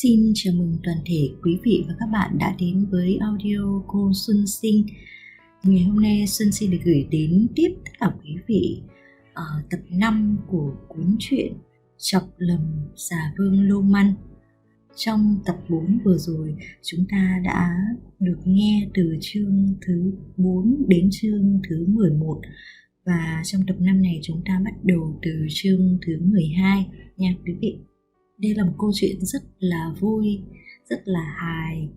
Xin chào mừng toàn thể quý vị và các bạn đã đến với audio cô Xuân Sinh. Ngày hôm nay Xuân xin được gửi đến tiếp tất cả quý vị tập 5 của cuốn truyện Chọc Lầm Xà Vương Lô Măn. Trong tập 4 vừa rồi, chúng ta đã được nghe từ chương thứ 4 đến chương thứ 11. Và trong tập 5 này chúng ta bắt đầu từ chương thứ 12 nha quý vị. Đây là một câu chuyện rất là vui, rất là hài,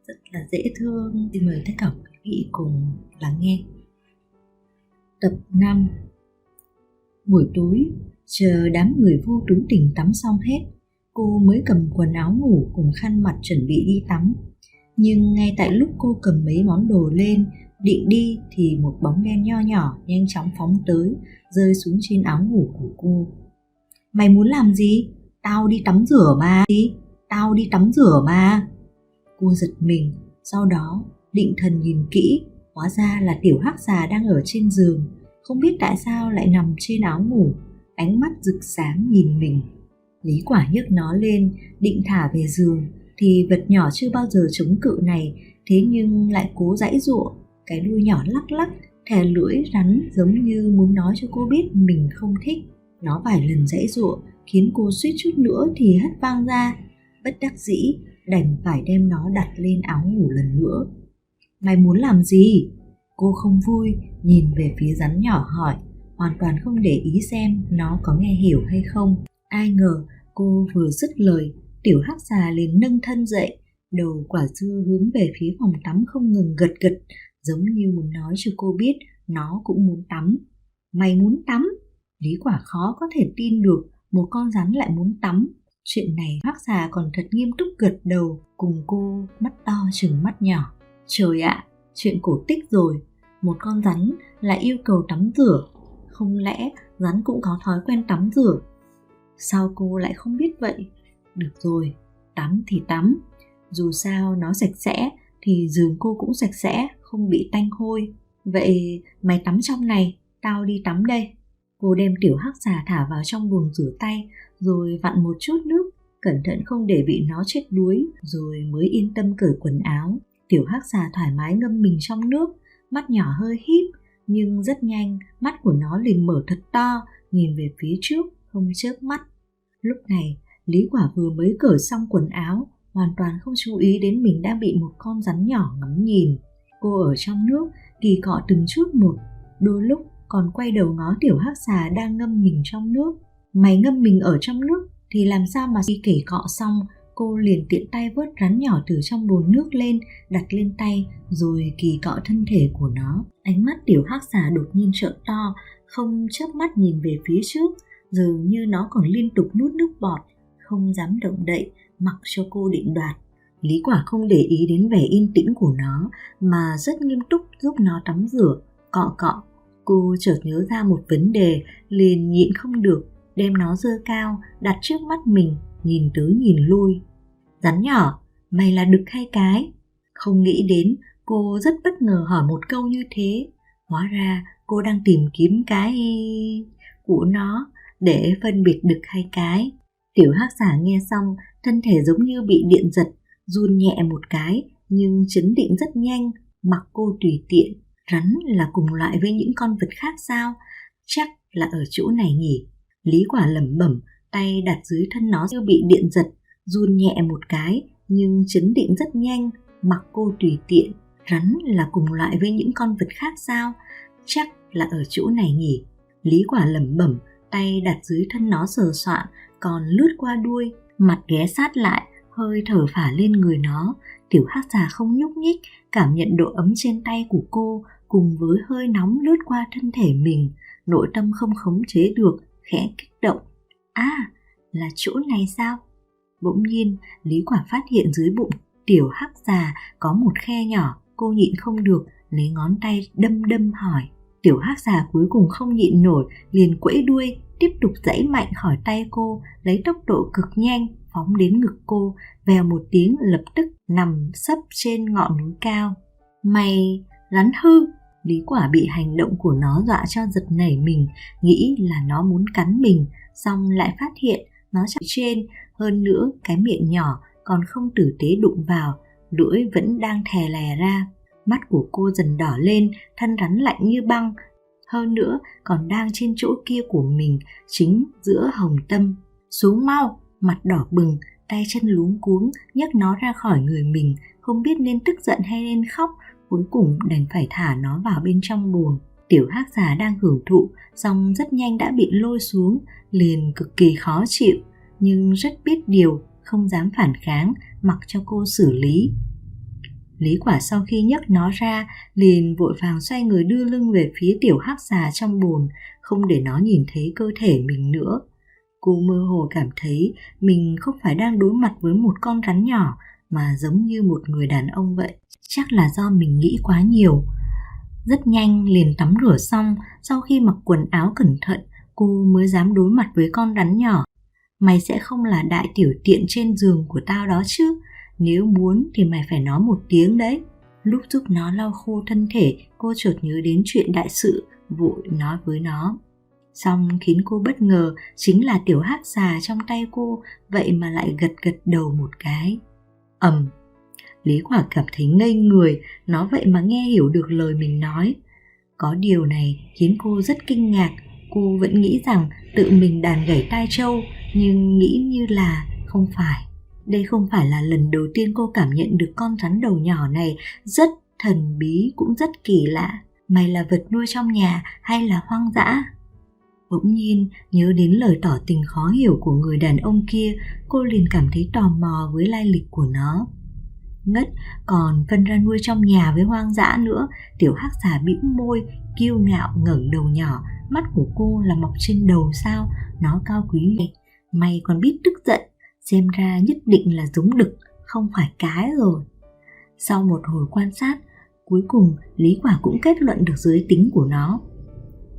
rất là dễ thương. Xin mời tất cả quý vị cùng lắng nghe. Tập 5. Buổi tối, chờ đám người vô Tú Tình tắm xong hết, cô mới cầm quần áo ngủ cùng khăn mặt chuẩn bị đi tắm. Nhưng ngay tại lúc cô cầm mấy món đồ lên, định đi thì một bóng đen nho nhỏ nhanh chóng phóng tới, rơi xuống trên áo ngủ của cô. Mày muốn làm gì? Tao đi tắm rửa mà. Cô giật mình, sau đó định thần nhìn kỹ, hóa ra là Tiểu Hắc Xà đang ở trên giường, không biết tại sao lại nằm trên áo ngủ, ánh mắt rực sáng nhìn mình. Lý Quả nhấc nó lên, định thả về giường, thì vật nhỏ chưa bao giờ chống cự này, thế nhưng lại cố giãy giụa, cái đuôi nhỏ lắc lắc, thè lưỡi rắn giống như muốn nói cho cô biết mình không thích. Nó vài lần giãy giụa khiến cô suýt chút nữa thì hất văng ra. Bất đắc dĩ đành phải đem nó đặt lên áo ngủ lần nữa. Mày muốn làm gì? Cô không vui nhìn về phía rắn nhỏ hỏi, hoàn toàn không để ý xem nó có nghe hiểu hay không. Ai ngờ cô vừa dứt lời, Tiểu Hắc Xà liền nâng thân dậy, đầu quả dưa hướng về phía phòng tắm không ngừng gật gật, giống như muốn nói cho cô biết nó cũng muốn tắm. Mày muốn tắm? Lý Quả khó có thể tin được một con rắn lại muốn tắm. Chuyện này Hắc Xà còn thật nghiêm túc gật đầu cùng cô, mắt to trừng mắt nhỏ. Trời ạ, chuyện cổ tích rồi, một con rắn lại yêu cầu tắm rửa. Không lẽ rắn cũng có thói quen tắm rửa? Sao cô lại không biết vậy? Được rồi, tắm thì tắm, dù sao nó sạch sẽ thì giường cô cũng sạch sẽ, không bị tanh hôi. Vậy mày tắm trong này, tao đi tắm đây. Cô đem Tiểu Hắc Xà thả vào trong bồn rửa tay, rồi vặn một chút nước, cẩn thận không để bị nó chết đuối, rồi mới yên tâm cởi quần áo. Tiểu Hắc Xà thoải mái ngâm mình trong nước, mắt nhỏ hơi híp, nhưng rất nhanh mắt của nó liền mở thật to, nhìn về phía trước, không chớp mắt. Lúc này, Lý Quả vừa mới cởi xong quần áo, hoàn toàn không chú ý đến mình đang bị một con rắn nhỏ ngắm nhìn. Cô ở trong nước, kỳ cọ từng chút một, đôi lúc còn quay đầu ngó Tiểu Hắc Xà đang ngâm mình trong nước. Mày ngâm mình ở trong nước thì làm sao mà khi kể cọ xong, cô liền tiện tay vớt rắn nhỏ từ trong bồn nước lên, đặt lên tay, rồi kỳ cọ thân thể của nó. Ánh mắt Tiểu Hắc Xà đột nhiên trợn to, không chớp mắt nhìn về phía trước, dường như nó còn liên tục nuốt nước bọt, không dám động đậy, mặc cho cô định đoạt. Lý Quả không để ý đến vẻ yên tĩnh của nó, mà rất nghiêm túc giúp nó tắm rửa, cọ cọ. Cô chợt nhớ ra một vấn đề, liền nhịn không được, đem nó giơ cao, đặt trước mắt mình, nhìn tới nhìn lui. Rắn nhỏ, mày là đực hay cái? Không nghĩ đến, cô rất bất ngờ hỏi một câu như thế. Hóa ra cô đang tìm kiếm cái của nó để phân biệt đực hay cái. Tiểu Hắc Xà nghe xong, thân thể giống như bị điện giật, run nhẹ một cái, nhưng chấn định rất nhanh, mặc cô tùy tiện. Rắn là cùng loại với những con vật khác sao? Chắc là ở chỗ này nhỉ? Lý Quả lẩm bẩm, tay đặt dưới thân nó như bị điện giật, run nhẹ một cái, nhưng chấn định rất nhanh, mặc cô tùy tiện. Rắn là cùng loại với những con vật khác sao? Chắc là ở chỗ này nhỉ? Lý Quả lẩm bẩm, tay đặt dưới thân nó sờ soạn, còn lướt qua đuôi, mặt ghé sát lại, hơi thở phả lên người nó. Tiểu Hắc Xà không nhúc nhích, cảm nhận độ ấm trên tay của cô, cùng với hơi nóng lướt qua thân thể mình, nội tâm không khống chế được, khẽ kích động. À, là chỗ này sao? Bỗng nhiên, Lý Quả phát hiện dưới bụng Tiểu Hắc Xà có một khe nhỏ, cô nhịn không được, lấy ngón tay đâm hỏi. Tiểu Hắc Xà cuối cùng không nhịn nổi, liền quẫy đuôi, tiếp tục giãy mạnh khỏi tay cô, lấy tốc độ cực nhanh, phóng đến ngực cô, vèo một tiếng lập tức nằm sấp trên ngọn núi cao. Mày, rắn hư! Lý Quả bị hành động của nó dọa cho giật nảy mình, nghĩ là nó muốn cắn mình, xong lại phát hiện nó chạy trên, hơn nữa cái miệng nhỏ còn không tử tế đụng vào, lưỡi vẫn đang thè lè ra. Mắt của cô dần đỏ lên, thân rắn lạnh như băng, hơn nữa còn đang trên chỗ kia của mình, chính giữa hồng tâm. Xuống mau! Mặt đỏ bừng, tay chân luống cuống nhấc nó ra khỏi người mình, không biết nên tức giận hay nên khóc, cuối cùng đành phải thả nó vào bên trong buồng. Tiểu hắc xà đang hưởng thụ, song rất nhanh đã bị lôi xuống, liền cực kỳ khó chịu, nhưng rất biết điều, không dám phản kháng, mặc cho cô xử lý. Lý Quả sau khi nhấc nó ra, liền vội vàng xoay người đưa lưng về phía tiểu hắc xà trong bồn, không để nó nhìn thấy cơ thể mình nữa. Cô mơ hồ cảm thấy mình không phải đang đối mặt với một con rắn nhỏ, mà giống như một người đàn ông vậy. Chắc là do mình nghĩ quá nhiều. Rất nhanh liền tắm rửa xong, sau khi mặc quần áo cẩn thận, cô mới dám đối mặt với con rắn nhỏ. Mày sẽ không là đại tiểu tiện trên giường của tao đó chứ? Nếu muốn thì mày phải nói một tiếng đấy. Lúc giúp nó lau khô thân thể, cô chợt nhớ đến chuyện đại sự, vội nói với nó. Xong khiến cô bất ngờ chính là tiểu hắc xà trong tay cô, vậy mà lại gật gật đầu một cái. Lý Quả cảm thấy ngây người, nó vậy mà nghe hiểu được lời mình nói. Có điều này khiến cô rất kinh ngạc. Cô vẫn nghĩ rằng tự mình đàn gảy tai trâu, nhưng nghĩ như là không phải. Đây không phải là lần đầu tiên cô cảm nhận được con rắn đầu nhỏ này rất thần bí, cũng rất kỳ lạ. Mày là vật nuôi trong nhà hay là hoang dã? Bỗng nhiên nhớ đến lời tỏ tình khó hiểu của người đàn ông kia, cô liền cảm thấy tò mò với lai lịch của nó. Ngất, còn phân ra nuôi trong nhà với hoang dã nữa. Tiểu hắc xà bĩu môi, kiêu ngạo ngẩng đầu nhỏ. Mắt của cô là mọc trên đầu sao? Nó cao quý vậy. Mày còn biết tức giận, xem ra nhất định là giống đực, không phải cái rồi. Sau một hồi quan sát, cuối cùng Lý Quả cũng kết luận được giới tính của nó.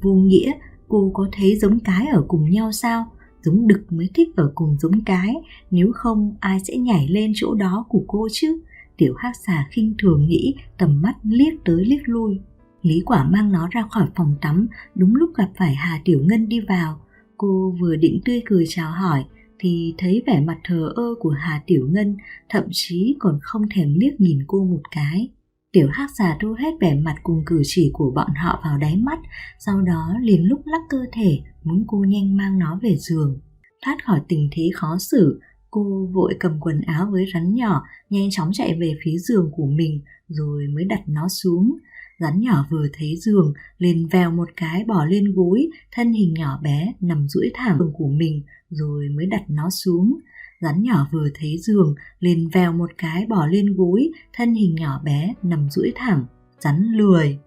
Vô nghĩa, cô có thấy giống cái ở cùng nhau sao? Giống đực mới thích ở cùng giống cái, nếu không ai sẽ nhảy lên chỗ đó của cô chứ? Tiểu hắc xà khinh thường nghĩ, tầm mắt liếc tới liếc lui. Lý Quả mang nó ra khỏi phòng tắm, đúng lúc gặp phải Hà Tiểu Ngân đi vào. Cô vừa định tươi cười chào hỏi thì thấy vẻ mặt thờ ơ của Hà Tiểu Ngân, thậm chí còn không thèm liếc nhìn cô một cái. Tiểu hắc xà thu hết vẻ mặt cùng cử chỉ của bọn họ vào đáy mắt, sau đó liền lúc lắc cơ thể muốn cô nhanh mang nó về giường. Thoát khỏi tình thế khó xử, cô vội cầm quần áo với rắn nhỏ, nhanh chóng chạy về phía giường của mình rồi mới đặt nó xuống. Rắn nhỏ vừa thấy giường liền vèo một cái bỏ lên gối, thân hình nhỏ bé nằm duỗi thẳng giường của mình rồi mới đặt nó xuống. Rắn nhỏ vừa thấy giường liền vèo một cái bỏ lên gối, thân hình nhỏ bé nằm duỗi thẳng. Rắn lười.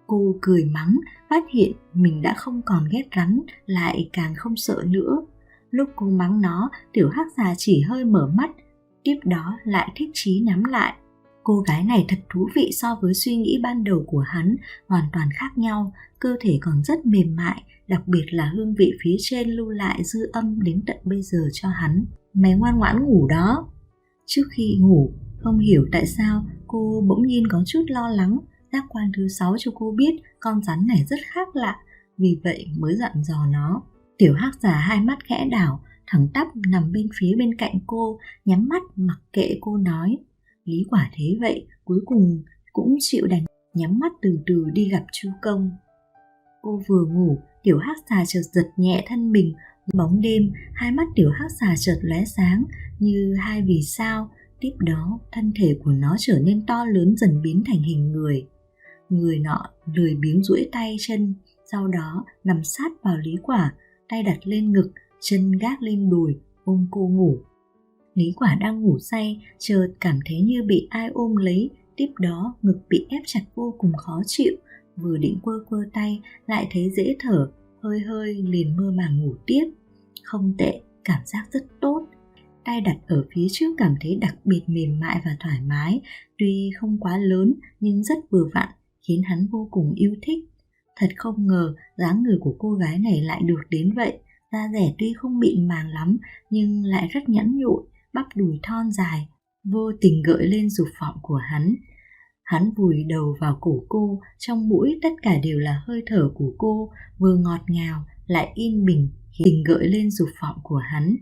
Cô cười mắng, phát hiện mình đã không còn ghét rắn, lại càng không sợ nữa. Lúc cô mắng nó, tiểu hắc xà chỉ hơi mở mắt, tiếp đó lại thích chí nhắm lại. Cô gái này thật thú vị, so với suy nghĩ ban đầu của hắn, hoàn toàn khác nhau, cơ thể còn rất mềm mại, đặc biệt là hương vị phía trên lưu lại dư âm đến tận bây giờ cho hắn. Mày ngoan ngoãn ngủ đó. Trước khi ngủ, không hiểu tại sao cô bỗng nhiên có chút lo lắng. Giác quan thứ 6 cho cô biết con rắn này rất khác lạ, vì vậy mới dặn dò nó. Tiểu hắc xà hai mắt khẽ đảo, thẳng tắp nằm bên phía bên cạnh cô, nhắm mắt mặc kệ cô nói. Lý Quả thế vậy, cuối cùng cũng chịu đành, nhắm mắt từ từ đi gặp Chu Công. Cô vừa ngủ, tiểu hắc xà chợt giật nhẹ thân mình. Bóng đêm, hai mắt tiểu hắc xà chợt lóe sáng như hai vì sao. Tiếp đó, thân thể của nó trở nên to lớn, dần biến thành hình người. Người nọ lười biếng duỗi tay chân, sau đó nằm sát vào Lý Quả, tay đặt lên ngực, chân gác lên đùi, ôm cô ngủ. Lý Quả đang ngủ say, chợt cảm thấy như bị ai ôm lấy, tiếp đó ngực bị ép chặt vô cùng khó chịu. Vừa định quơ quơ tay, lại thấy dễ thở, hơi hơi liền mơ màng ngủ tiếp. Không tệ, cảm giác rất tốt. Tay đặt ở phía trước cảm thấy đặc biệt mềm mại và thoải mái, tuy không quá lớn nhưng rất vừa vặn, khiến hắn vô cùng yêu thích. Thật không ngờ dáng người của cô gái này lại được đến vậy. Da dẻ tuy không mịn màng lắm nhưng lại rất nhẵn nhụi, bắp đùi thon dài, vô tình gợi lên dục vọng của hắn. Hắn vùi đầu vào cổ cô, trong mũi tất cả đều là hơi thở của cô, vừa ngọt ngào lại yên bình, tình gợi lên dục vọng của hắn.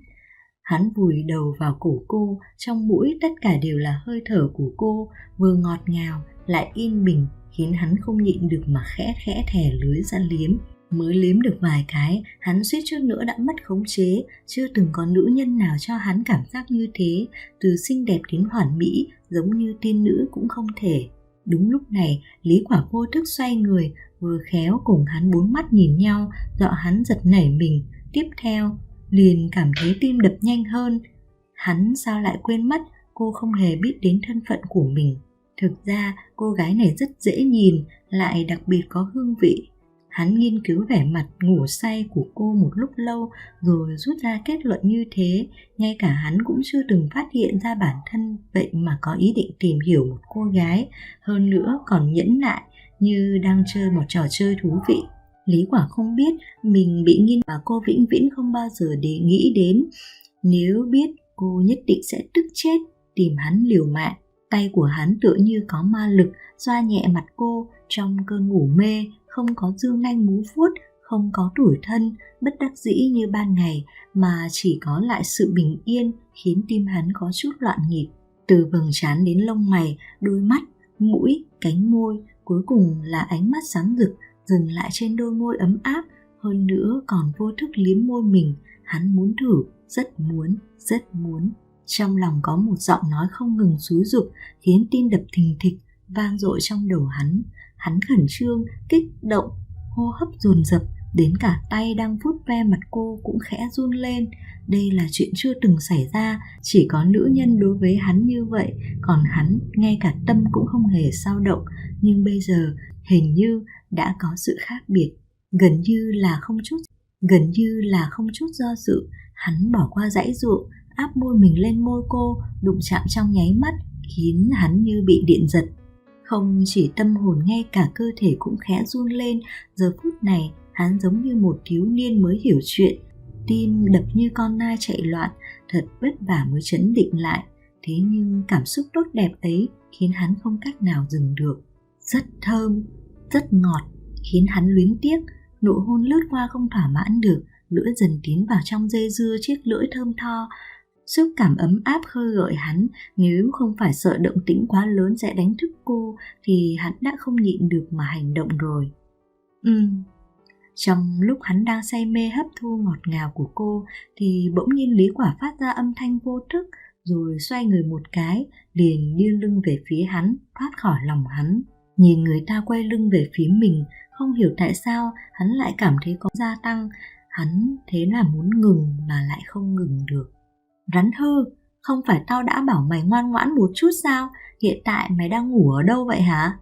Hắn vùi đầu vào cổ cô, trong mũi tất cả đều là hơi thở của cô, vừa ngọt ngào lại yên bình, khiến hắn không nhịn được mà khẽ khẽ thè lưỡi ra liếm. Mới liếm được vài cái, hắn suýt chút nữa đã mất khống chế. Chưa từng có nữ nhân nào cho hắn cảm giác như thế, từ xinh đẹp đến hoàn mỹ, giống như tiên nữ cũng không thể. Đúng lúc này, Lý Quả vô thức xoay người, vừa khéo cùng hắn bốn mắt nhìn nhau, dọa hắn giật nảy mình. Tiếp theo, liền cảm thấy tim đập nhanh hơn. Hắn sao lại quên mất cô không hề biết đến thân phận của mình. Thực ra, cô gái này rất dễ nhìn, lại đặc biệt có hương vị. Hắn nghiên cứu vẻ mặt ngủ say của cô một lúc lâu rồi rút ra kết luận như thế. Ngay cả hắn cũng chưa từng phát hiện ra bản thân vậy mà có ý định tìm hiểu một cô gái, hơn nữa còn nhẫn nại như đang chơi một trò chơi thú vị. Lý Quả không biết mình bị nghiên và cô vĩnh viễn không bao giờ để nghĩ đến. Nếu biết, cô nhất định sẽ tức chết, tìm hắn liều mạng. Tay của hắn tựa như có ma lực, xoa nhẹ mặt cô trong cơn ngủ mê, không có dương nanh múa vuốt, không có tủi thân, bất đắc dĩ như ban ngày, mà chỉ có lại sự bình yên, khiến tim hắn có chút loạn nhịp. Từ vầng trán đến lông mày, đôi mắt, mũi, cánh môi, cuối cùng là ánh mắt sáng rực, dừng lại trên đôi môi ấm áp, hơn nữa còn vô thức liếm môi mình. Hắn muốn thử, rất muốn, rất muốn. Trong lòng có một giọng nói không ngừng xúi giục, khiến tim đập thình thịch, vang dội trong đầu hắn. Hắn khẩn trương, kích động, hô hấp dồn dập, đến cả tay đang vuốt ve mặt cô cũng khẽ run lên. Đây là chuyện chưa từng xảy ra, chỉ có nữ nhân đối với hắn như vậy, còn hắn ngay cả tâm cũng không hề dao động. Nhưng bây giờ hình như đã có sự khác biệt, gần như là không chút do dự. Hắn bỏ qua giãy giụa, áp môi mình lên môi cô, đụng chạm trong nháy mắt, khiến hắn như bị điện giật. Không chỉ tâm hồn, ngay cả cơ thể cũng khẽ run lên. Giờ phút này hắn giống như một thiếu niên mới hiểu chuyện, tim đập như con nai chạy loạn, thật vất vả mới trấn định lại. Thế nhưng cảm xúc tốt đẹp ấy khiến hắn không cách nào dừng được. Rất thơm, rất ngọt, khiến hắn luyến tiếc. Nụ hôn lướt qua không thỏa mãn được, lưỡi dần tiến vào trong dây dưa chiếc lưỡi thơm tho. Xúc cảm ấm áp khơi gợi hắn, nếu không phải sợ động tĩnh quá lớn sẽ đánh thức cô thì hắn đã không nhịn được mà hành động rồi. Trong lúc hắn đang say mê hấp thu ngọt ngào của cô thì bỗng nhiên Lý Quả phát ra âm thanh vô thức, rồi xoay người một cái, liền đưa lưng về phía hắn, thoát khỏi lòng hắn. Nhìn người ta quay lưng về phía mình, không hiểu tại sao hắn lại cảm thấy có gia tăng. Hắn thế là muốn ngừng mà lại không ngừng được. Rắn hư, không phải tao đã bảo mày ngoan ngoãn một chút sao? Hiện tại mày đang ngủ ở đâu vậy hả?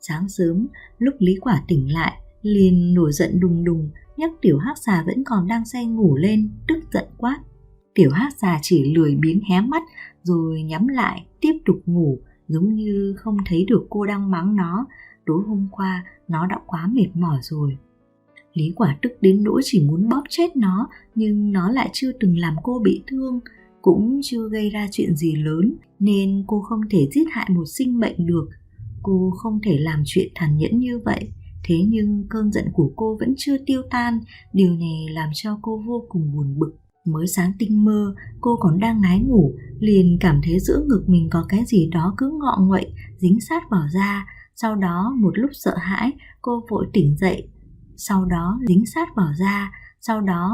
Sáng sớm, lúc Lý Quả tỉnh lại, liền nổi giận đùng đùng, nhấc Tiểu Hắc Xà vẫn còn đang say ngủ lên, tức giận quát. Tiểu Hắc Xà chỉ lười biếng hé mắt rồi nhắm lại, tiếp tục ngủ, giống như không thấy được cô đang mắng nó. Tối hôm qua nó đã quá mệt mỏi rồi. Lý Quả tức đến nỗi chỉ muốn bóp chết nó, nhưng nó lại chưa từng làm cô bị thương, cũng chưa gây ra chuyện gì lớn, nên cô không thể giết hại một sinh mệnh được. Cô không thể làm chuyện tàn nhẫn như vậy. Thế nhưng cơn giận của cô vẫn chưa tiêu tan, điều này làm cho cô vô cùng buồn bực. Mới sáng tinh mơ, cô còn đang ngái ngủ, liền cảm thấy giữa ngực mình có cái gì đó cứ ngọ nguậy, dính sát vào da. Sau đó một lúc sợ hãi, cô vội tỉnh dậy. Sau đó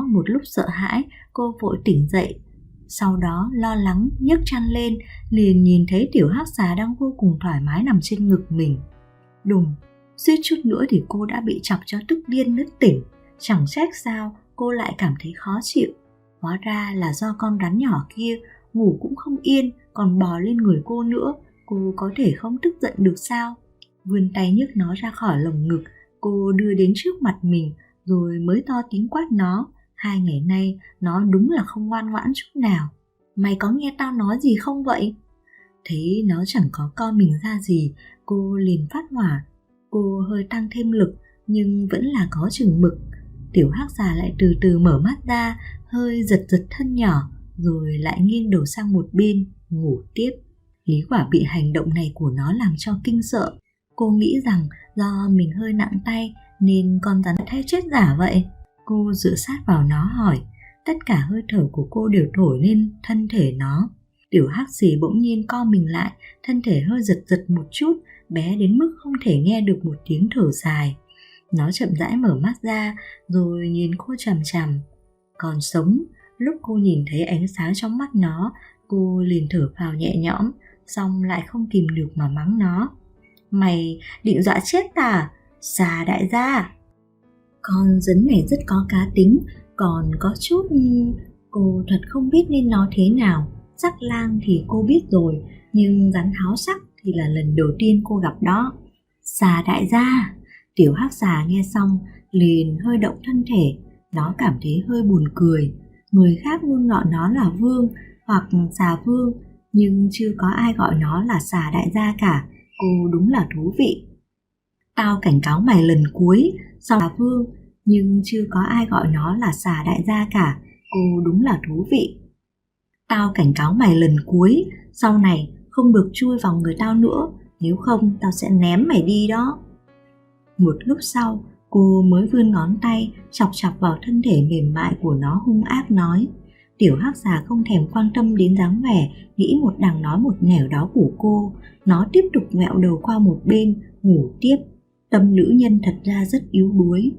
một lúc sợ hãi, cô vội tỉnh dậy. Sau đó lo lắng nhấc chăn lên, liền nhìn thấy Tiểu Hắc Xà đang vô cùng thoải mái nằm trên ngực mình. Đùng, suýt chút nữa thì cô đã bị chọc cho tức điên nứt tỉnh. Chẳng trách sao cô lại cảm thấy khó chịu. Hóa ra là do con rắn nhỏ kia ngủ cũng không yên, còn bò lên người cô nữa. Cô có thể không tức giận được sao? Vươn tay nhấc nó ra khỏi lồng ngực, cô đưa đến trước mặt mình, rồi mới to tiếng quát nó. 2 ngày nay nó đúng là không ngoan ngoãn chút nào. Mày có nghe tao nói gì không vậy? Thấy nó chẳng có coi mình ra gì, cô liền phát hỏa. Cô hơi tăng thêm lực, nhưng vẫn là có chừng mực. Tiểu Hắc Xà lại từ từ mở mắt ra, hơi giật giật thân nhỏ, rồi lại nghiêng đầu sang một bên, ngủ tiếp. Lý Quả bị hành động này của nó làm cho kinh sợ. Cô nghĩ rằng do mình hơi nặng tay nên con rắn thay chết giả vậy. Cô dựa sát vào nó hỏi, Tất cả hơi thở của cô đều thổi lên thân thể nó. Tiểu hắc xì bỗng nhiên co mình lại, thân thể hơi giật giật một chút, bé đến mức không thể nghe được một tiếng thở dài. Nó chậm rãi mở mắt ra rồi nhìn cô chằm chằm. Còn sống. Lúc cô nhìn thấy ánh sáng trong mắt nó, cô liền thở phào nhẹ nhõm, xong lại không kìm được mà mắng nó. Mày định dọa chết ta? Xà đại gia! Con rắn này rất có cá tính, còn có chút... Cô thật không biết nên nói thế nào. Sắc lang thì cô biết rồi, nhưng rắn háo sắc thì là lần đầu tiên cô gặp đó. Xà đại gia! Tiểu hắc xà nghe xong liền hơi động thân thể. Nó cảm thấy hơi buồn cười. Người khác luôn gọi nó là vương hoặc xà vương, nhưng chưa có ai gọi nó là xà đại gia cả. Cô đúng là thú vị. Tao cảnh cáo mày lần cuối, sau là vương, nhưng chưa có ai gọi nó là xà đại gia cả. Cô đúng là thú vị. Tao cảnh cáo mày lần cuối, sau này không được chui vào người tao nữa, nếu không tao sẽ ném mày đi đó. Một lúc sau, cô mới vươn ngón tay chọc chọc vào thân thể mềm mại của nó, hung ác nói. Tiểu hắc xà không thèm quan tâm đến dáng vẻ nghĩ một đằng nói một nẻo đó của cô. Nó tiếp tục ngẹo đầu qua một bên, ngủ tiếp. Tâm nữ nhân thật ra rất yếu đuối.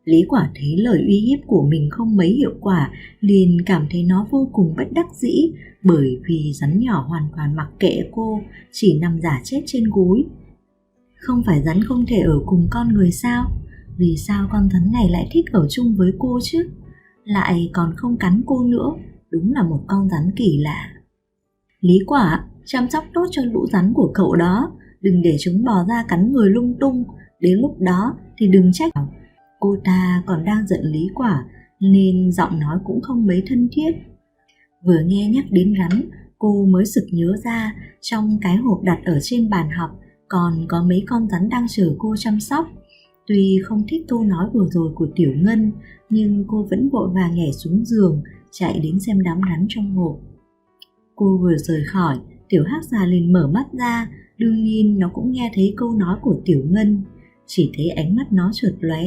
Lý Quả thấy lời uy hiếp của mình không mấy hiệu quả, liền cảm thấy nó vô cùng bất đắc dĩ, bởi vì rắn nhỏ hoàn toàn mặc kệ cô, chỉ nằm giả chết trên gối. Không phải rắn không thể ở cùng con người sao? Vì sao con rắn này lại thích ở chung với cô chứ? Lại còn không cắn cô nữa, đúng là một con rắn kỳ lạ. Lý Quả, chăm sóc tốt cho lũ rắn của cậu đó, đừng để chúng bò ra cắn người lung tung, đến lúc đó thì đừng trách. Cô ta còn đang giận Lý Quả nên giọng nói cũng không mấy thân thiết. Vừa nghe nhắc đến rắn, cô mới sực nhớ ra trong cái hộp đặt ở trên bàn học còn có mấy con rắn đang chờ cô chăm sóc. Tuy không thích câu nói vừa rồi của Tiểu Ngân, nhưng cô vẫn vội vàng nhảy xuống giường, chạy đến xem đám rắn trong hộp. Cô vừa rời khỏi, Tiểu hắc xà liền mở mắt ra, đương nhiên nó cũng nghe thấy câu nói của Tiểu Ngân. Chỉ thấy ánh mắt nó chợt lóe,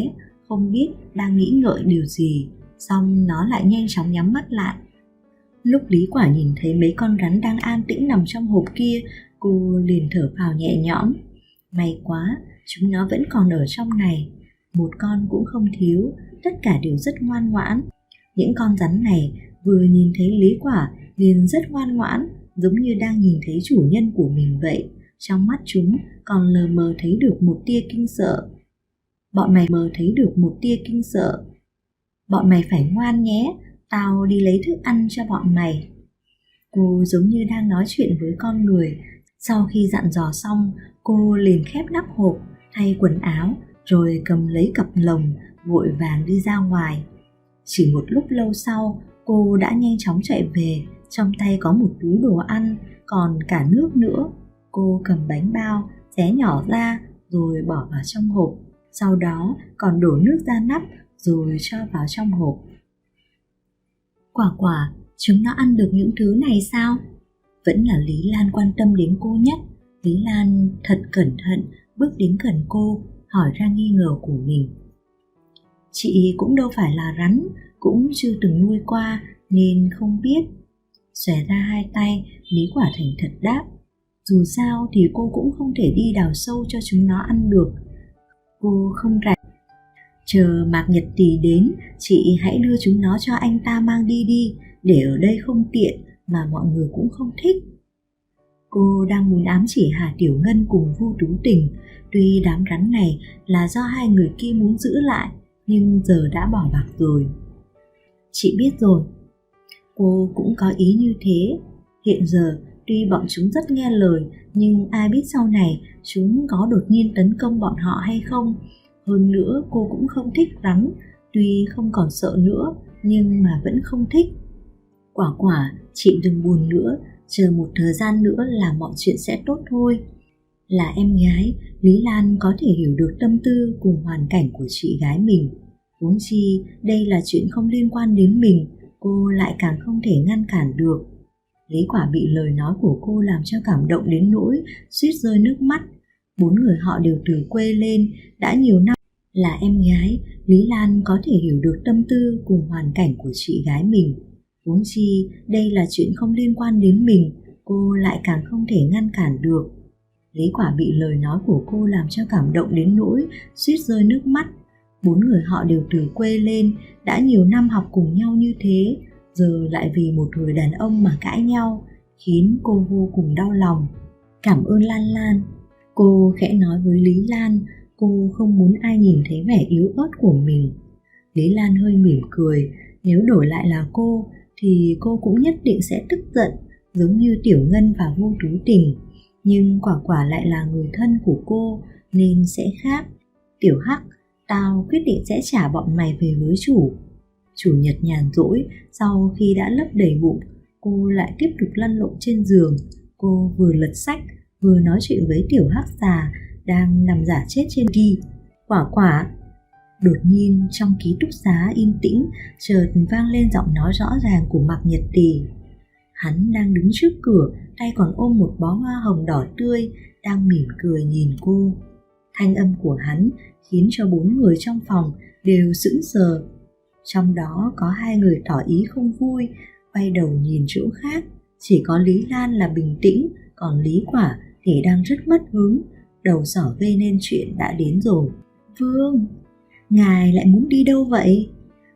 không biết đang nghĩ ngợi điều gì, xong nó lại nhanh chóng nhắm mắt lại. Lúc Lý Quả nhìn thấy mấy con rắn đang an tĩnh nằm trong hộp kia, cô liền thở phào nhẹ nhõm. May quá, chúng nó vẫn còn ở trong này. Một con cũng không thiếu, tất cả đều rất ngoan ngoãn. Những con rắn này vừa nhìn thấy Lý Quả liền rất ngoan ngoãn, giống như đang nhìn thấy chủ nhân của mình vậy. Trong mắt chúng còn lờ mờ thấy được một tia kinh sợ. Bọn mày phải ngoan nhé, tao đi lấy thức ăn cho bọn mày. Cô giống như đang nói chuyện với con người. Sau khi dặn dò xong, cô liền khép nắp hộp, thay quần áo, rồi cầm lấy cặp lồng, vội vàng đi ra ngoài. Chỉ một lúc lâu sau, cô đã nhanh chóng chạy về, trong tay có một túi đồ ăn, còn cả nước nữa. Cô cầm bánh bao, xé nhỏ ra, rồi bỏ vào trong hộp. Sau đó còn đổ nước ra nắp, rồi cho vào trong hộp. Quả, chúng nó ăn được những thứ này sao? Vẫn là Lý Lan quan tâm đến cô nhất. Lý Lan thật cẩn thận bước đến gần cô, hỏi ra nghi ngờ của mình. Chị cũng đâu phải là rắn, cũng chưa từng nuôi qua nên không biết. Xòe ra hai tay, Lý Quả thành thật đáp. Dù sao thì cô cũng không thể đi đào sâu cho chúng nó ăn được. Cô không rảnh. Chờ Mạc Nhật Tỳ đến, chị hãy đưa chúng nó cho anh ta mang đi, để ở đây không tiện mà mọi người cũng không thích. Cô đang muốn ám chỉ Hà Tiểu Ngân cùng Vu Tú Tình. Tuy đám rắn này là do hai người kia muốn giữ lại, nhưng giờ đã bỏ bạc rồi. Chị biết rồi. Cô cũng có ý như thế. Hiện giờ tuy bọn chúng rất nghe lời, nhưng ai biết sau này chúng có đột nhiên tấn công bọn họ hay không. Hơn nữa cô cũng không thích rắn, tuy không còn sợ nữa nhưng mà vẫn không thích. Quả, chị đừng buồn nữa, chờ một thời gian nữa là mọi chuyện sẽ tốt thôi. Là em gái, Lý Lan có thể hiểu được tâm tư cùng hoàn cảnh của chị gái mình. Huống chi đây là chuyện không liên quan đến mình, cô lại càng không thể ngăn cản được. Lý Quả bị lời nói của cô làm cho cảm động đến nỗi suýt rơi nước mắt. Bốn người họ đều từ quê lên, đã nhiều năm Là em gái, Lý Lan có thể hiểu được tâm tư cùng hoàn cảnh của chị gái mình. Huống chi đây là chuyện không liên quan đến mình, cô lại càng không thể ngăn cản được. Lý Quả bị lời nói của cô làm cho cảm động đến nỗi suýt rơi nước mắt. 4 người họ đều từ quê lên, đã nhiều năm học cùng nhau như thế, giờ lại vì một người đàn ông mà cãi nhau, khiến cô vô cùng đau lòng. Cảm ơn Lan Lan, cô khẽ nói với Lý Lan. Cô không muốn ai nhìn thấy vẻ yếu ớt của mình. Lý Lan hơi mỉm cười, nếu đổi lại là cô thì cô cũng nhất định sẽ tức giận, giống như Tiểu Ngân và Vô Tú Tình. Nhưng Quả Quả lại là người thân của cô nên sẽ khác. Tiểu Hắc, tao quyết định sẽ trả bọn mày về với chủ. Chủ nhật nhàn rỗi, sau khi đã lấp đầy bụng, cô lại tiếp tục lăn lộn trên giường. Cô vừa lật sách, vừa nói chuyện với Tiểu Hắc già đang nằm giả chết trên đi. Quả Quả. Đột nhiên trong ký túc xá yên tĩnh chợt vang lên giọng nói rõ ràng của Mạc Nhật Tì. Hắn đang đứng trước cửa, tay còn ôm một bó hoa hồng đỏ tươi, đang mỉm cười nhìn cô. Thanh âm của hắn khiến cho 4 người trong phòng đều sững sờ. Trong đó có 2 người tỏ ý không vui, quay đầu nhìn chỗ khác. Chỉ có Lý Lan là bình tĩnh, còn Lý Quả thì đang rất mất hứng. Đầu sỏ gây nên chuyện đã đến rồi. Vương, ngài lại muốn đi đâu vậy?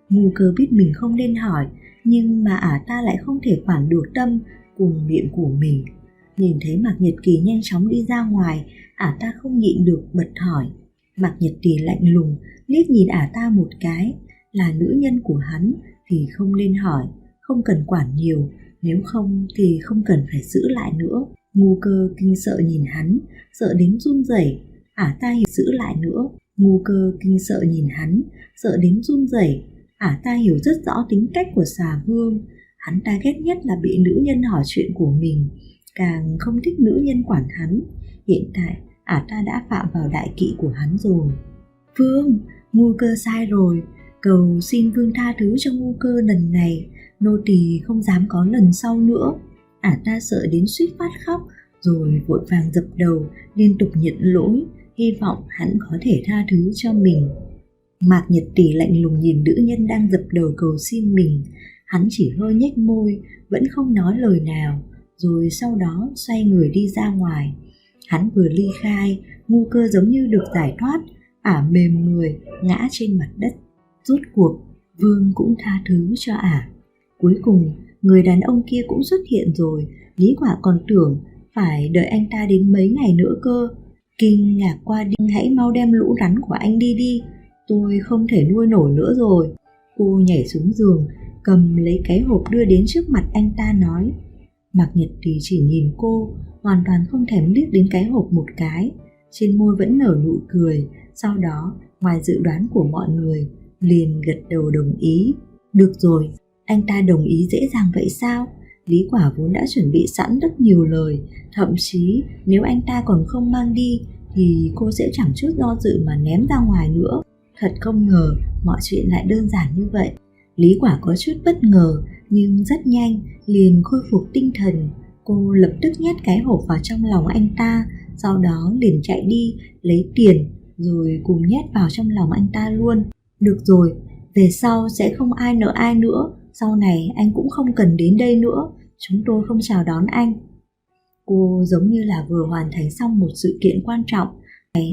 Ngu Cơ biết mình không nên hỏi, nhưng mà ả ta lại không thể quản được tâm cùng miệng của mình. Nhìn thấy Mạc Nhật Kỳ nhanh chóng đi ra ngoài, ả ta không nhịn được bật hỏi. Mạc Nhật Kỳ lạnh lùng liếc nhìn ả ta một cái. Là nữ nhân của hắn thì không nên hỏi, không cần quản nhiều, nếu không thì không cần phải giữ lại nữa. Ngu Cơ kinh sợ nhìn hắn, sợ đến run rẩy. Ả ta hiểu giữ lại nữa. Ngu Cơ kinh sợ nhìn hắn, sợ đến run rẩy. Ả ta hiểu rất rõ tính cách của Xà Vương. Hắn ta ghét nhất là bị nữ nhân hỏi chuyện của mình, càng không thích nữ nhân quản hắn. Hiện tại ả ta đã phạm vào đại kỵ của hắn rồi. Vương, Ngu Cơ sai rồi, cầu xin Vương tha thứ cho Ngu Cơ lần này, nô tỳ không dám có lần sau nữa. Ả ta sợ đến suýt phát khóc, rồi vội vàng dập đầu liên tục nhận lỗi, hy vọng hắn có thể tha thứ cho mình. Mạc Nhật Tỷ lạnh lùng nhìn nữ nhân đang dập đầu cầu xin mình. Hắn chỉ hơi nhếch môi, vẫn không nói lời nào, rồi sau đó xoay người đi ra ngoài. Hắn vừa ly khai, Ngu Cơ giống như được giải thoát, ả mềm người ngã trên mặt đất. Rốt cuộc Vương cũng tha thứ cho ả. Cuối cùng người đàn ông kia cũng xuất hiện rồi. Lý Quả còn tưởng phải đợi anh ta đến mấy ngày nữa cơ. Kinh ngạc qua đi. Hãy mau đem lũ rắn của anh đi đi, tôi không thể nuôi nổi nữa rồi. Cô nhảy xuống giường, cầm lấy cái hộp đưa đến trước mặt anh ta nói. Mạc Nhật thì chỉ nhìn cô, hoàn toàn không thèm liếc đến cái hộp một cái. Trên môi vẫn nở nụ cười. Sau đó, ngoài dự đoán của mọi người, liền gật đầu đồng ý. Được rồi, anh ta đồng ý dễ dàng vậy sao? Lý Quả vốn đã chuẩn bị sẵn rất nhiều lời, thậm chí nếu anh ta còn không mang đi thì cô sẽ chẳng chút do dự mà ném ra ngoài nữa. Thật không ngờ mọi chuyện lại đơn giản như vậy. Lý Quả có chút bất ngờ, nhưng rất nhanh liền khôi phục tinh thần. Cô lập tức nhét cái hộp vào trong lòng anh ta, sau đó liền chạy đi lấy tiền rồi cùng nhét vào trong lòng anh ta luôn. Được rồi, về sau sẽ không ai nợ ai nữa, sau này anh cũng không cần đến đây nữa, chúng tôi không chào đón anh. Cô giống như là vừa hoàn thành xong một sự kiện quan trọng.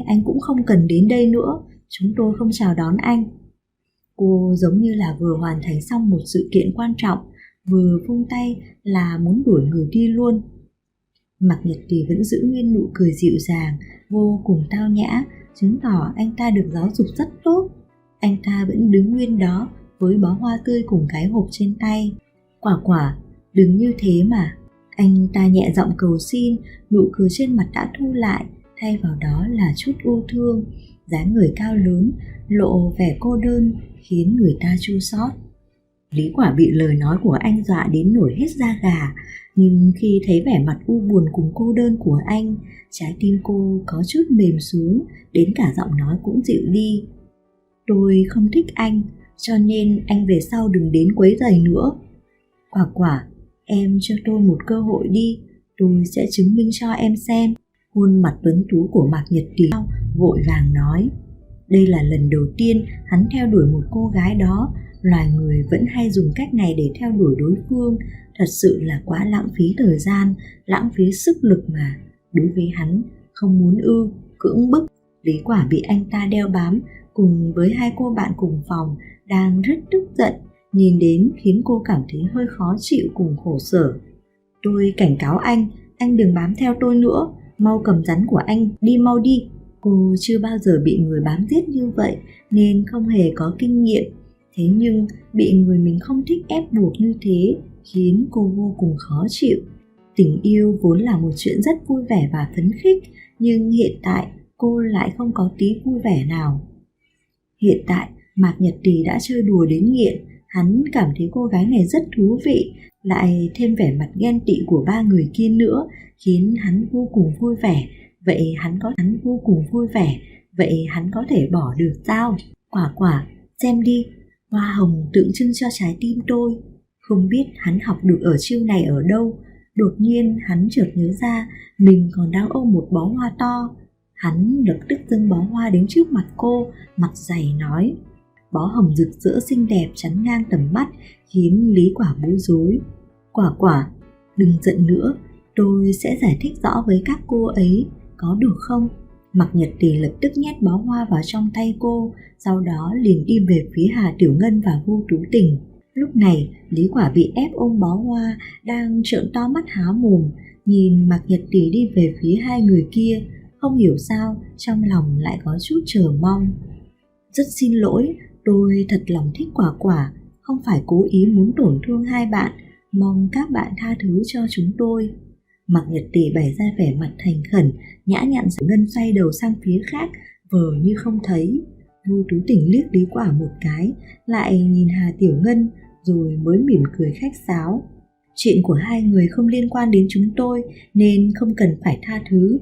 Anh cũng không cần đến đây nữa, chúng tôi không chào đón anh. Cô giống như là vừa hoàn thành xong một sự kiện quan trọng, vừa vung tay là muốn đuổi người đi luôn. Mạc Nhật Kỳ vẫn giữ nguyên nụ cười dịu dàng, vô cùng tao nhã, chứng tỏ anh ta được giáo dục rất tốt. Anh ta vẫn đứng nguyên đó với bó hoa tươi cùng cái hộp trên tay. Quả Quả, đừng như thế mà. Anh ta nhẹ giọng cầu xin, nụ cười trên mặt đã thu lại, thay vào đó là chút yêu thương. Dáng người cao lớn, lộ vẻ cô đơn, khiến người ta chua xót. Lý Quả bị lời nói của anh dọa đến nổi hết da gà, nhưng khi thấy vẻ mặt u buồn cùng cô đơn của anh, trái tim cô có chút mềm xuống, đến cả giọng nói cũng dịu đi. Tôi không thích anh, cho nên anh về sau đừng đến quấy rầy nữa. Quả Quả, em cho tôi một cơ hội đi, tôi sẽ chứng minh cho em xem. Khuôn mặt tuấn tú của Mạc Nhật Kỳ vội vàng nói. Đây là lần đầu tiên hắn theo đuổi một cô gái đó. Loài người vẫn hay dùng cách này để theo đuổi đối phương. Thật sự là quá lãng phí thời gian, lãng phí sức lực mà. Đối với hắn, không muốn cưỡng bức. Lý Quả bị anh ta đeo bám cùng với hai cô bạn cùng phòng đang rất tức giận. Nhìn đến khiến cô cảm thấy hơi khó chịu cùng khổ sở. Tôi cảnh cáo anh đừng bám theo tôi nữa. Mau cầm rắn của anh, đi mau đi. Cô chưa bao giờ bị người bám giết như vậy nên không hề có kinh nghiệm. Thế nhưng bị người mình không thích ép buộc như thế khiến cô vô cùng khó chịu. Tình yêu vốn là một chuyện rất vui vẻ và phấn khích, nhưng hiện tại cô lại không có tí vui vẻ nào. Hiện tại Mạc Nhật Tì đã chơi đùa đến nghiện. Hắn cảm thấy cô gái này rất thú vị, lại thêm vẻ mặt ghen tị của ba người kia nữa khiến hắn vô cùng vui vẻ. Vậy hắn có thể bỏ được sao? Quả, xem đi, hoa hồng tượng trưng cho trái tim tôi. Không biết hắn học được ở chiêu này ở đâu. Đột nhiên hắn chợt nhớ ra mình còn đang ôm một bó hoa to. Hắn lập tức dâng bó hoa đến trước mặt cô, mặt dày nói. Bó hồng rực rỡ xinh đẹp chắn ngang tầm mắt khiến Lý Quả bối rối. Quả, đừng giận nữa, tôi sẽ giải thích rõ với các cô ấy, có được không? Mạc Nhật Tì lập tức nhét bó hoa vào trong tay cô, sau đó liền đi về phía Hà Tiểu Ngân và Vô Tú Tình. Lúc này Lý Quả bị ép ôm bó hoa, đang trợn to mắt há mồm, nhìn Mạc Nhật Tì đi về phía hai người kia. Không hiểu sao trong lòng lại có chút chờ mong. Rất xin lỗi, tôi thật lòng thích Quả, không phải cố ý muốn tổn thương hai bạn, mong các bạn tha thứ cho chúng tôi. Mạc Nhật Tì bày ra vẻ mặt thành khẩn, nhã nhặn. Ngân xoay đầu sang phía khác, vờ như không thấy. Vô Tú Tình liếc Lý Quả một cái, lại nhìn Hà Tiểu Ngân, rồi mới mỉm cười khách sáo. Chuyện của hai người không liên quan đến chúng tôi, nên không cần phải tha thứ.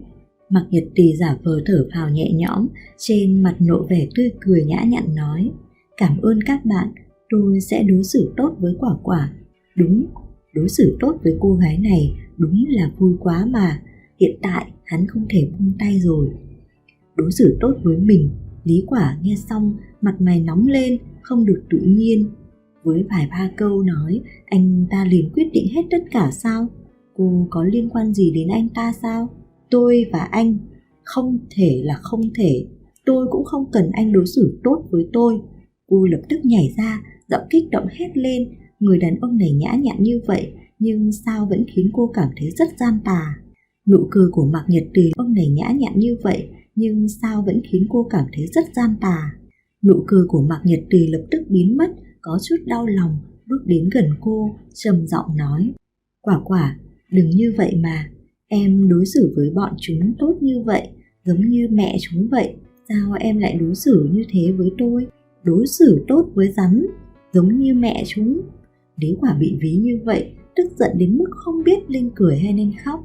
Mạc Nhật Tì giả vờ thở phào nhẹ nhõm, trên mặt lộ vẻ tươi cười nhã nhặn nói. Cảm ơn các bạn, tôi sẽ đối xử tốt với Quả. Đúng, đối xử tốt với cô gái này đúng là vui quá mà. Hiện tại hắn không thể buông tay rồi. Đối xử tốt với mình. Lý Quả nghe xong mặt mày nóng lên, không được tự nhiên. Với vài ba câu nói, anh ta liền quyết định hết tất cả sao? Cô có liên quan gì đến anh ta sao? Tôi và anh, không thể là không thể. Tôi cũng không cần anh đối xử tốt với tôi. Cô lập tức nhảy ra, giọng kích động hét lên. Người đàn ông này nhã nhặn như vậy, nhưng sao vẫn khiến cô cảm thấy rất gian tà. Nụ cười của Mạc Nhật Tì, ông này nhã nhặn như vậy, nhưng sao vẫn khiến cô cảm thấy rất gian tà. Nụ cười của Mạc Nhật Tì lập tức biến mất, có chút đau lòng, bước đến gần cô, trầm giọng nói. Quả, đừng như vậy mà. Em đối xử với bọn chúng tốt như vậy, giống như mẹ chúng vậy. Sao em lại đối xử như thế với tôi? Đối xử tốt với rắn, giống như mẹ chúng. Lý Quả bị ví như vậy, tức giận đến mức không biết nên cười hay nên khóc.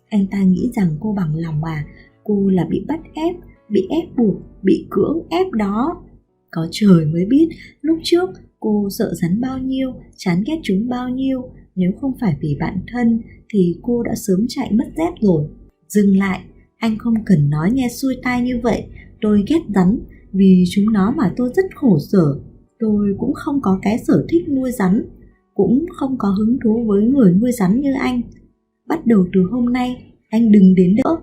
Anh ta nghĩ rằng cô bằng lòng mà. Cô là bị bắt ép, bị ép buộc, bị cưỡng ép đó. Có trời mới biết lúc trước cô sợ rắn bao nhiêu, chán ghét chúng bao nhiêu. Nếu không phải vì bạn thân thì cô đã sớm chạy mất dép rồi. Dừng lại, anh không cần nói nghe xuôi tai như vậy. Tôi ghét rắn, vì chúng nó mà tôi rất khổ sở. Tôi cũng không có cái sở thích nuôi rắn, cũng không có hứng thú với người nuôi rắn như anh. Bắt đầu từ hôm nay, anh đừng đến nữa.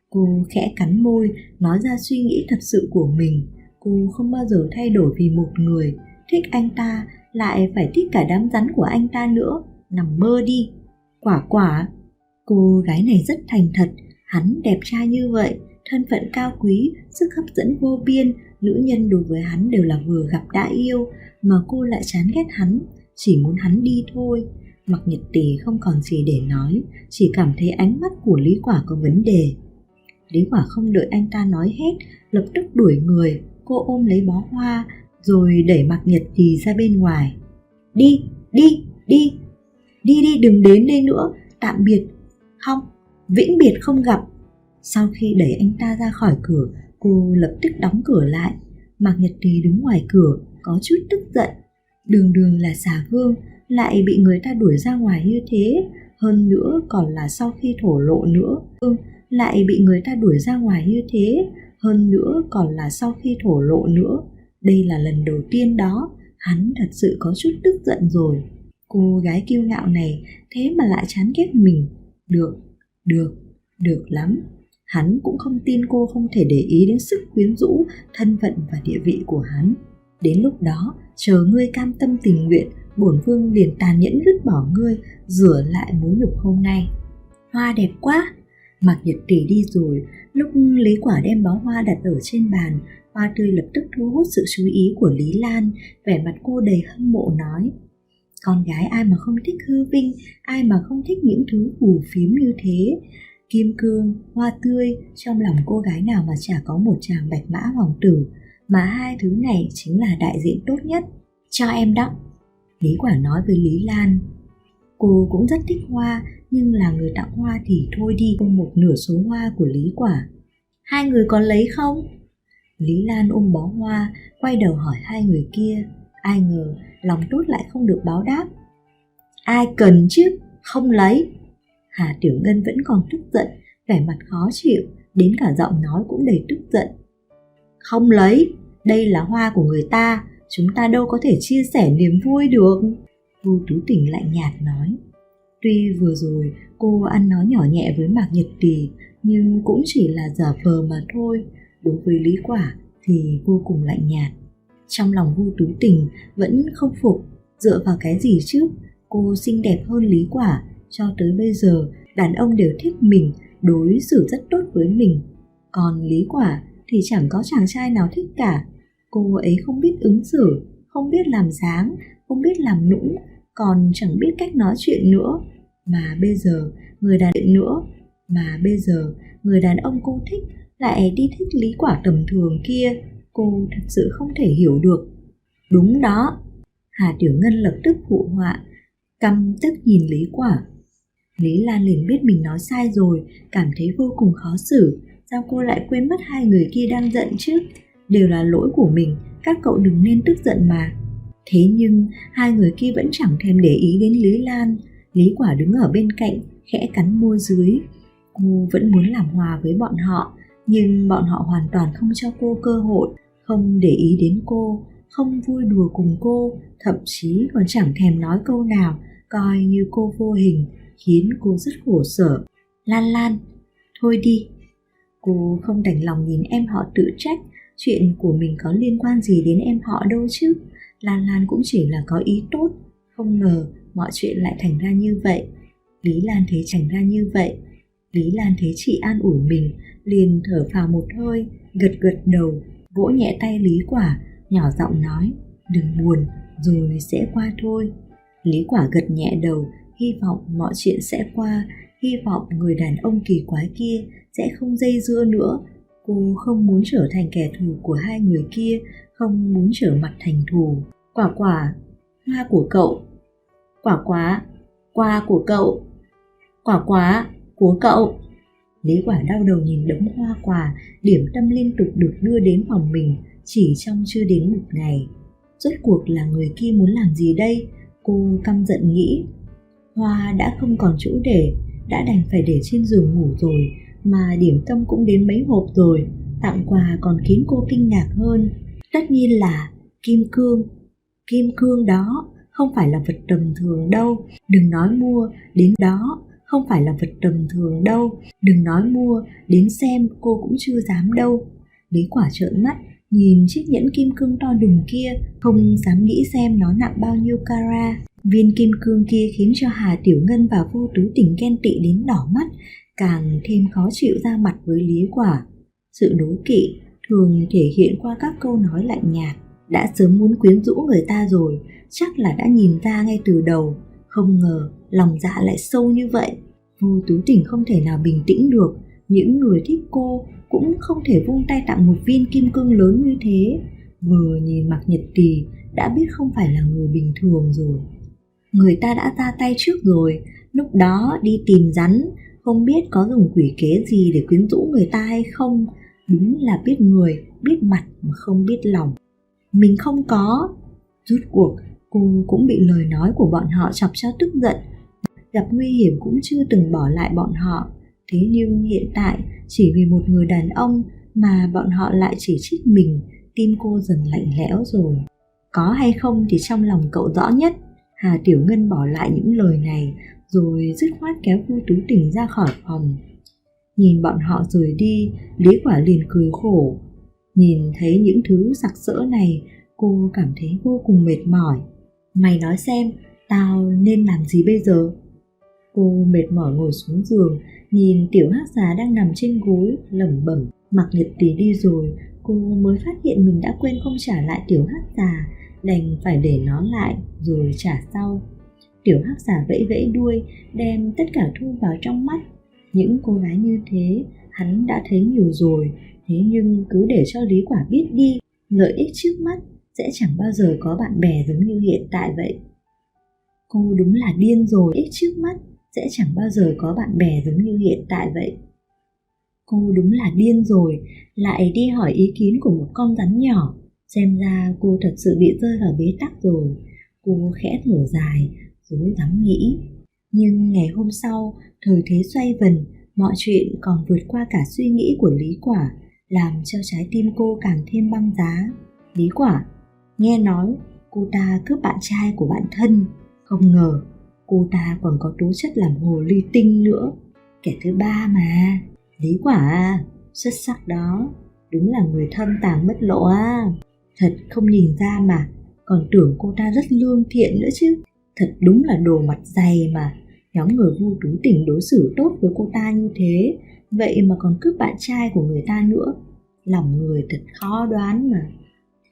Cô khẽ cắn môi, nói ra suy nghĩ thật sự của mình. Cô không bao giờ thay đổi vì một người. Thích anh ta, lại phải thích cả đám rắn của anh ta nữa. Nằm mơ đi. Quả, cô gái này rất thành thật. Hắn đẹp trai như vậy, thân phận cao quý, sức hấp dẫn vô biên. Nữ nhân đối với hắn đều là vừa gặp đã yêu, mà cô lại chán ghét hắn, chỉ muốn hắn đi thôi. Mạc Nhật Tì không còn gì để nói, chỉ cảm thấy ánh mắt của Lý Quả có vấn đề. Lý Quả không đợi anh ta nói hết, lập tức đuổi người. Cô ôm lấy bó hoa, rồi đẩy Mạc Nhật Tì ra bên ngoài. Đi, đừng đến đây nữa, tạm biệt. Không, vĩnh biệt không gặp. Sau khi đẩy anh ta ra khỏi cửa, cô lập tức đóng cửa lại. Mạc Nhật Tì đứng ngoài cửa, có chút tức giận. Đường là xà vương, lại bị người ta đuổi ra ngoài như thế. Hơn nữa còn là sau khi thổ lộ nữa, lại bị người ta đuổi ra ngoài như thế. hơn nữa còn là sau khi thổ lộ nữa. Đây là lần đầu tiên đó, hắn thật sự có chút tức giận rồi. Cô gái kiêu ngạo này thế mà lại chán ghét mình. Được lắm. Hắn cũng không tin cô không thể để ý đến sức quyến rũ, thân phận và địa vị của hắn. Đến lúc đó, chờ ngươi cam tâm tình nguyện, bổn vương liền tàn nhẫn vứt bỏ ngươi, rửa lại mối nhục hôm nay. Hoa đẹp quá. Mạc Nhật Tỷ đi rồi, lúc Lý Quả đem bó hoa đặt ở trên bàn, hoa tươi lập tức thu hút sự chú ý của Lý Lan. Vẻ mặt cô đầy hâm mộ nói: con gái ai mà không thích hư vinh, ai mà không thích những thứ phù phiếm như thế. Kim cương, hoa tươi, trong lòng cô gái nào mà chả có một chàng bạch mã hoàng tử, mà hai thứ này chính là đại diện tốt nhất. Cho em đó, Lý Quả nói với Lý Lan. Cô cũng rất thích hoa, nhưng là người tặng hoa thì thôi đi, ôm một nửa số hoa của Lý Quả. Hai người có lấy không? Lý Lan ôm bó hoa, quay đầu hỏi hai người kia. Ai ngờ lòng tốt lại không được báo đáp. Ai cần chứ, không lấy. Hà Tiểu Ngân vẫn còn tức giận, vẻ mặt khó chịu, đến cả giọng nói cũng đầy tức giận. Không lấy, đây là hoa của người ta, chúng ta đâu có thể chia sẻ niềm vui được. Vu Tú Tỉnh lạnh nhạt nói. Tuy vừa rồi cô ăn nói nhỏ nhẹ với Mạc Nhật Tỷ, nhưng cũng chỉ là giả vờ mà thôi. Đối với Lý Quả thì vô cùng lạnh nhạt. Trong lòng Vu Tú Tỉnh vẫn không phục, dựa vào cái gì chứ? Cô xinh đẹp hơn Lý Quả, cho tới bây giờ đàn ông đều thích mình, đối xử rất tốt với mình. Còn Lý Quả thì chẳng có chàng trai nào thích cả. Cô ấy không biết ứng xử, không biết làm dáng, không biết làm nũng, còn chẳng biết cách nói chuyện nữa. Mà bây giờ người đàn ông cô thích lại đi thích Lý Quả tầm thường kia. Cô thật sự không thể hiểu được. Đúng đó, Hà Tiểu Ngân lập tức phụ họa, căm tức nhìn Lý Quả. Lý Lan liền biết mình nói sai rồi, cảm thấy vô cùng khó xử. Sao cô lại quên mất hai người kia đang giận chứ? Đều là lỗi của mình, các cậu đừng nên tức giận mà. Thế nhưng hai người kia vẫn chẳng thèm để ý đến Lý Lan. Lý Quả đứng ở bên cạnh, khẽ cắn môi dưới. Cô vẫn muốn làm hòa với bọn họ, nhưng bọn họ hoàn toàn không cho cô cơ hội, không để ý đến cô, không vui đùa cùng cô, thậm chí còn chẳng thèm nói câu nào, coi như cô vô hình, khiến cô rất khổ sở. Lan, thôi đi. Cô không đành lòng nhìn em họ tự trách, chuyện của mình có liên quan gì đến em họ đâu chứ. Lan cũng chỉ là có ý tốt, không ngờ mọi chuyện lại thành ra như vậy. Lý Lan thấy chị an ủi mình, liền thở phào một hơi, gật đầu, vỗ nhẹ tay Lý Quả, nhỏ giọng nói, đừng buồn, rồi sẽ qua thôi. Lý Quả gật nhẹ đầu, hy vọng mọi chuyện sẽ qua, hy vọng người đàn ông kỳ quái kia sẽ không dây dưa nữa. Cô không muốn trở thành kẻ thù của hai người kia, không muốn trở mặt thành thù. Quả, hoa của cậu. Quà của cậu. Lý Quả đau đầu nhìn đống hoa quà, điểm tâm liên tục được đưa đến phòng mình chỉ trong chưa đến một ngày. Rốt cuộc là người kia muốn làm gì đây? Cô căm giận nghĩ. Hoa đã không còn chỗ để, đã đành phải để trên giường ngủ rồi, mà điểm tâm cũng đến mấy hộp rồi, tặng quà còn khiến cô kinh ngạc hơn. Tất nhiên là kim cương. Kim cương đó không phải là vật tầm thường đâu, đừng nói mua, đến đó không phải là vật tầm thường đâu, đừng nói mua, đến xem cô cũng chưa dám đâu. Lý Quả trợn mắt, nhìn chiếc nhẫn kim cương to đùng kia, không dám nghĩ xem nó nặng bao nhiêu carat. Viên kim cương kia khiến cho Hà Tiểu Ngân và Vô Tú Tỉnh ghen tị đến đỏ mắt, càng thêm khó chịu ra mặt với Lý Quả. Sự đố kỵ thường thể hiện qua các câu nói lạnh nhạt. Đã sớm muốn quyến rũ người ta rồi, chắc là đã nhìn ra ngay từ đầu, không ngờ lòng dạ lại sâu như vậy. Vô Tú Tỉnh không thể nào bình tĩnh được, những người thích cô cũng không thể vung tay tặng một viên kim cương lớn như thế. Vừa nhìn Mạc Nhật Tỷ đã biết không phải là người bình thường rồi. Người ta đã ra tay trước rồi, lúc đó đi tìm rắn, không biết có dùng quỷ kế gì để quyến rũ người ta hay không. Đúng là biết người, biết mặt mà không biết lòng. Mình không có. Rốt cuộc cô cũng bị lời nói của bọn họ chọc cho tức giận. Gặp nguy hiểm cũng chưa từng bỏ lại bọn họ. Thế nhưng hiện tại chỉ vì một người đàn ông mà bọn họ lại chỉ trích mình, tim cô dần lạnh lẽo rồi. Có hay không thì trong lòng cậu rõ nhất. Hà Tiểu Ngân bỏ lại những lời này rồi dứt khoát kéo Vu Tú Tình ra khỏi phòng. Nhìn bọn họ rời đi, Lý Quả liền cười khổ. Nhìn thấy những thứ sặc sỡ này, cô cảm thấy vô cùng mệt mỏi. Mày nói xem, tao nên làm gì bây giờ? Cô mệt mỏi ngồi xuống giường, nhìn Tiểu Hắc Xà đang nằm trên gối, lẩm bẩm. Mặc Nhật Tì đi rồi, cô mới phát hiện mình đã quên không trả lại Tiểu Hắc Xà, đành phải để nó lại rồi trả sau. Tiểu Hắc Xà vẫy vẫy đuôi, đem tất cả thu vào trong mắt. Những cô gái như thế, hắn đã thấy nhiều rồi, thế nhưng cứ để cho Lý Quả biết đi, lợi ích trước mắt sẽ chẳng bao giờ có bạn bè giống như hiện tại vậy. Cô đúng là điên rồi, ích trước mắt sẽ chẳng bao giờ có bạn bè giống như hiện tại vậy. Cô đúng là điên rồi, lại đi hỏi ý kiến của một con rắn nhỏ. Xem ra cô thật sự bị rơi vào bế tắc rồi. Cô khẽ thở dài, rối rắm nghĩ. Nhưng ngày hôm sau, thời thế xoay vần, mọi chuyện còn vượt qua cả suy nghĩ của Lý Quả, làm cho trái tim cô càng thêm băng giá. Lý Quả, nghe nói cô ta cướp bạn trai của bạn thân. Không ngờ cô ta còn có tố chất làm hồ ly tinh nữa. Kẻ thứ ba mà. Lý Quả à, xuất sắc đó. Đúng là người thâm tàng bất lộ à. Thật không nhìn ra mà, còn tưởng cô ta rất lương thiện nữa chứ. Thật đúng là đồ mặt dày mà. Nhóm người Vu Tú Tình đối xử tốt với cô ta như thế, vậy mà còn cướp bạn trai của người ta nữa. Lòng người thật khó đoán mà.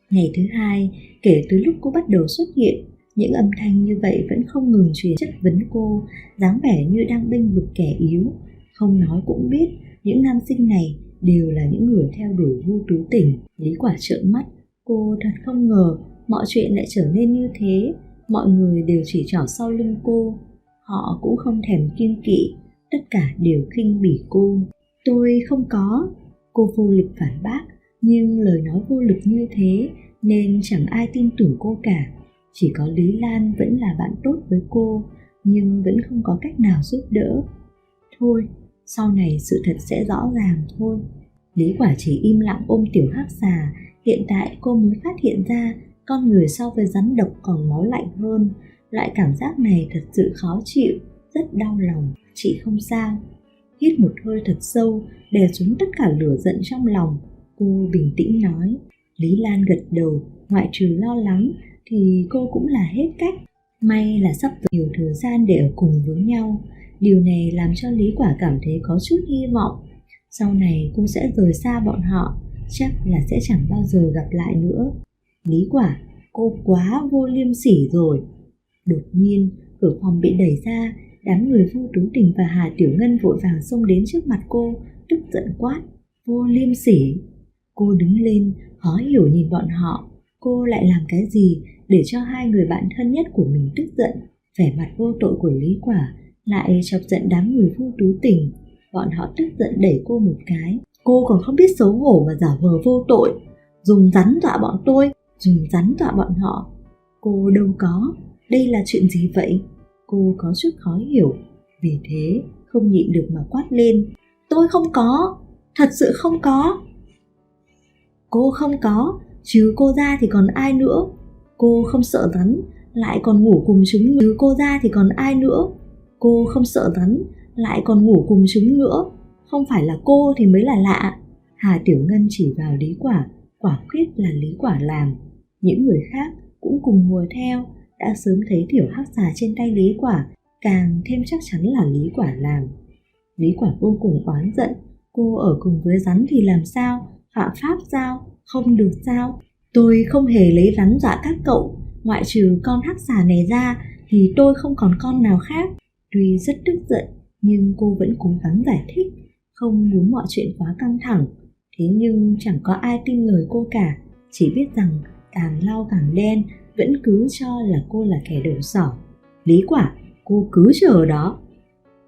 Ngày thứ hai, kể từ lúc cô bắt đầu xuất hiện, những âm thanh như vậy vẫn không ngừng truyền chất vấn cô, dáng vẻ như đang bênh vực kẻ yếu. Không nói cũng biết, những nam sinh này đều là những người theo đuổi Vu Tú Tình. Lý Quả trợn mắt, cô thật không ngờ mọi chuyện lại trở nên như thế. Mọi người đều chỉ trỏ sau lưng cô, họ cũng không thèm kiêng kỵ, tất cả đều khinh bỉ cô. Tôi không có. Cô vô lực phản bác, nhưng lời nói vô lực như thế nên chẳng ai tin tưởng cô cả. Chỉ có Lý Lan vẫn là bạn tốt với cô, nhưng vẫn không có cách nào giúp đỡ. Thôi, sau này sự thật sẽ rõ ràng thôi. Lý Quả chỉ im lặng ôm Tiểu Hắc Xà. Hiện tại cô mới phát hiện ra con người so với rắn độc còn máu lạnh hơn. Loại cảm giác này thật sự khó chịu, rất đau lòng. Chị không sao. Hít một hơi thật sâu, đè xuống tất cả lửa giận trong lòng. Cô bình tĩnh nói. Lý Lan gật đầu, ngoại trừ lo lắng thì cô cũng là hết cách. May là sắp tới nhiều thời gian để ở cùng với nhau. Điều này làm cho Lý Quả cảm thấy có chút hy vọng. Sau này cô sẽ rời xa bọn họ, chắc là sẽ chẳng bao giờ gặp lại nữa. Lý Quả, cô quá vô liêm sỉ rồi. Đột nhiên, cửa phòng bị đẩy ra, đám người Vu Tú Tình và Hà Tiểu Ngân vội vàng xông đến trước mặt cô, tức giận quát. Vô liêm sỉ. Cô đứng lên, khó hiểu nhìn bọn họ. Cô lại làm cái gì để cho hai người bạn thân nhất của mình tức giận? Vẻ mặt vô tội của Lý Quả lại chọc giận đám người Vu Tú Tình. Bọn họ tức giận đẩy cô một cái. Cô còn không biết xấu hổ mà giả vờ vô tội, dùng rắn dọa bọn tôi, dùng rắn dọa bọn họ. Cô đâu có, đây là chuyện gì vậy? Cô có chút khó hiểu, vì thế không nhịn được mà quát lên. Tôi không có, thật sự không có. Cô không có, chứ cô ra thì còn ai nữa? Cô không sợ rắn, lại còn ngủ cùng chúng, chứ cô ra thì còn ai nữa? Cô không sợ rắn, lại còn ngủ cùng chúng nữa. Không phải là cô thì mới là lạ. Hà Tiểu Ngân chỉ vào Lý Quả, quả quyết là Lý Quả làm. Những người khác cũng cùng hùa theo, đã sớm thấy Tiểu Hắc Xà trên tay Lý Quả, càng thêm chắc chắn là Lý Quả làm. Lý Quả vô cùng oán giận. Cô ở cùng với rắn thì làm sao? Phạm pháp sao? Không được sao? Tôi không hề lấy rắn dọa các cậu, ngoại trừ con Hắc Xà này ra thì tôi không còn con nào khác. Tuy rất tức giận, nhưng cô vẫn cố gắng giải thích, không muốn mọi chuyện quá căng thẳng. Thế nhưng chẳng có ai tin lời cô cả, chỉ biết rằng càng lau càng đen, vẫn cứ cho là cô là kẻ đầu sỏ. Lý Quả, cô cứ chờ ở đó.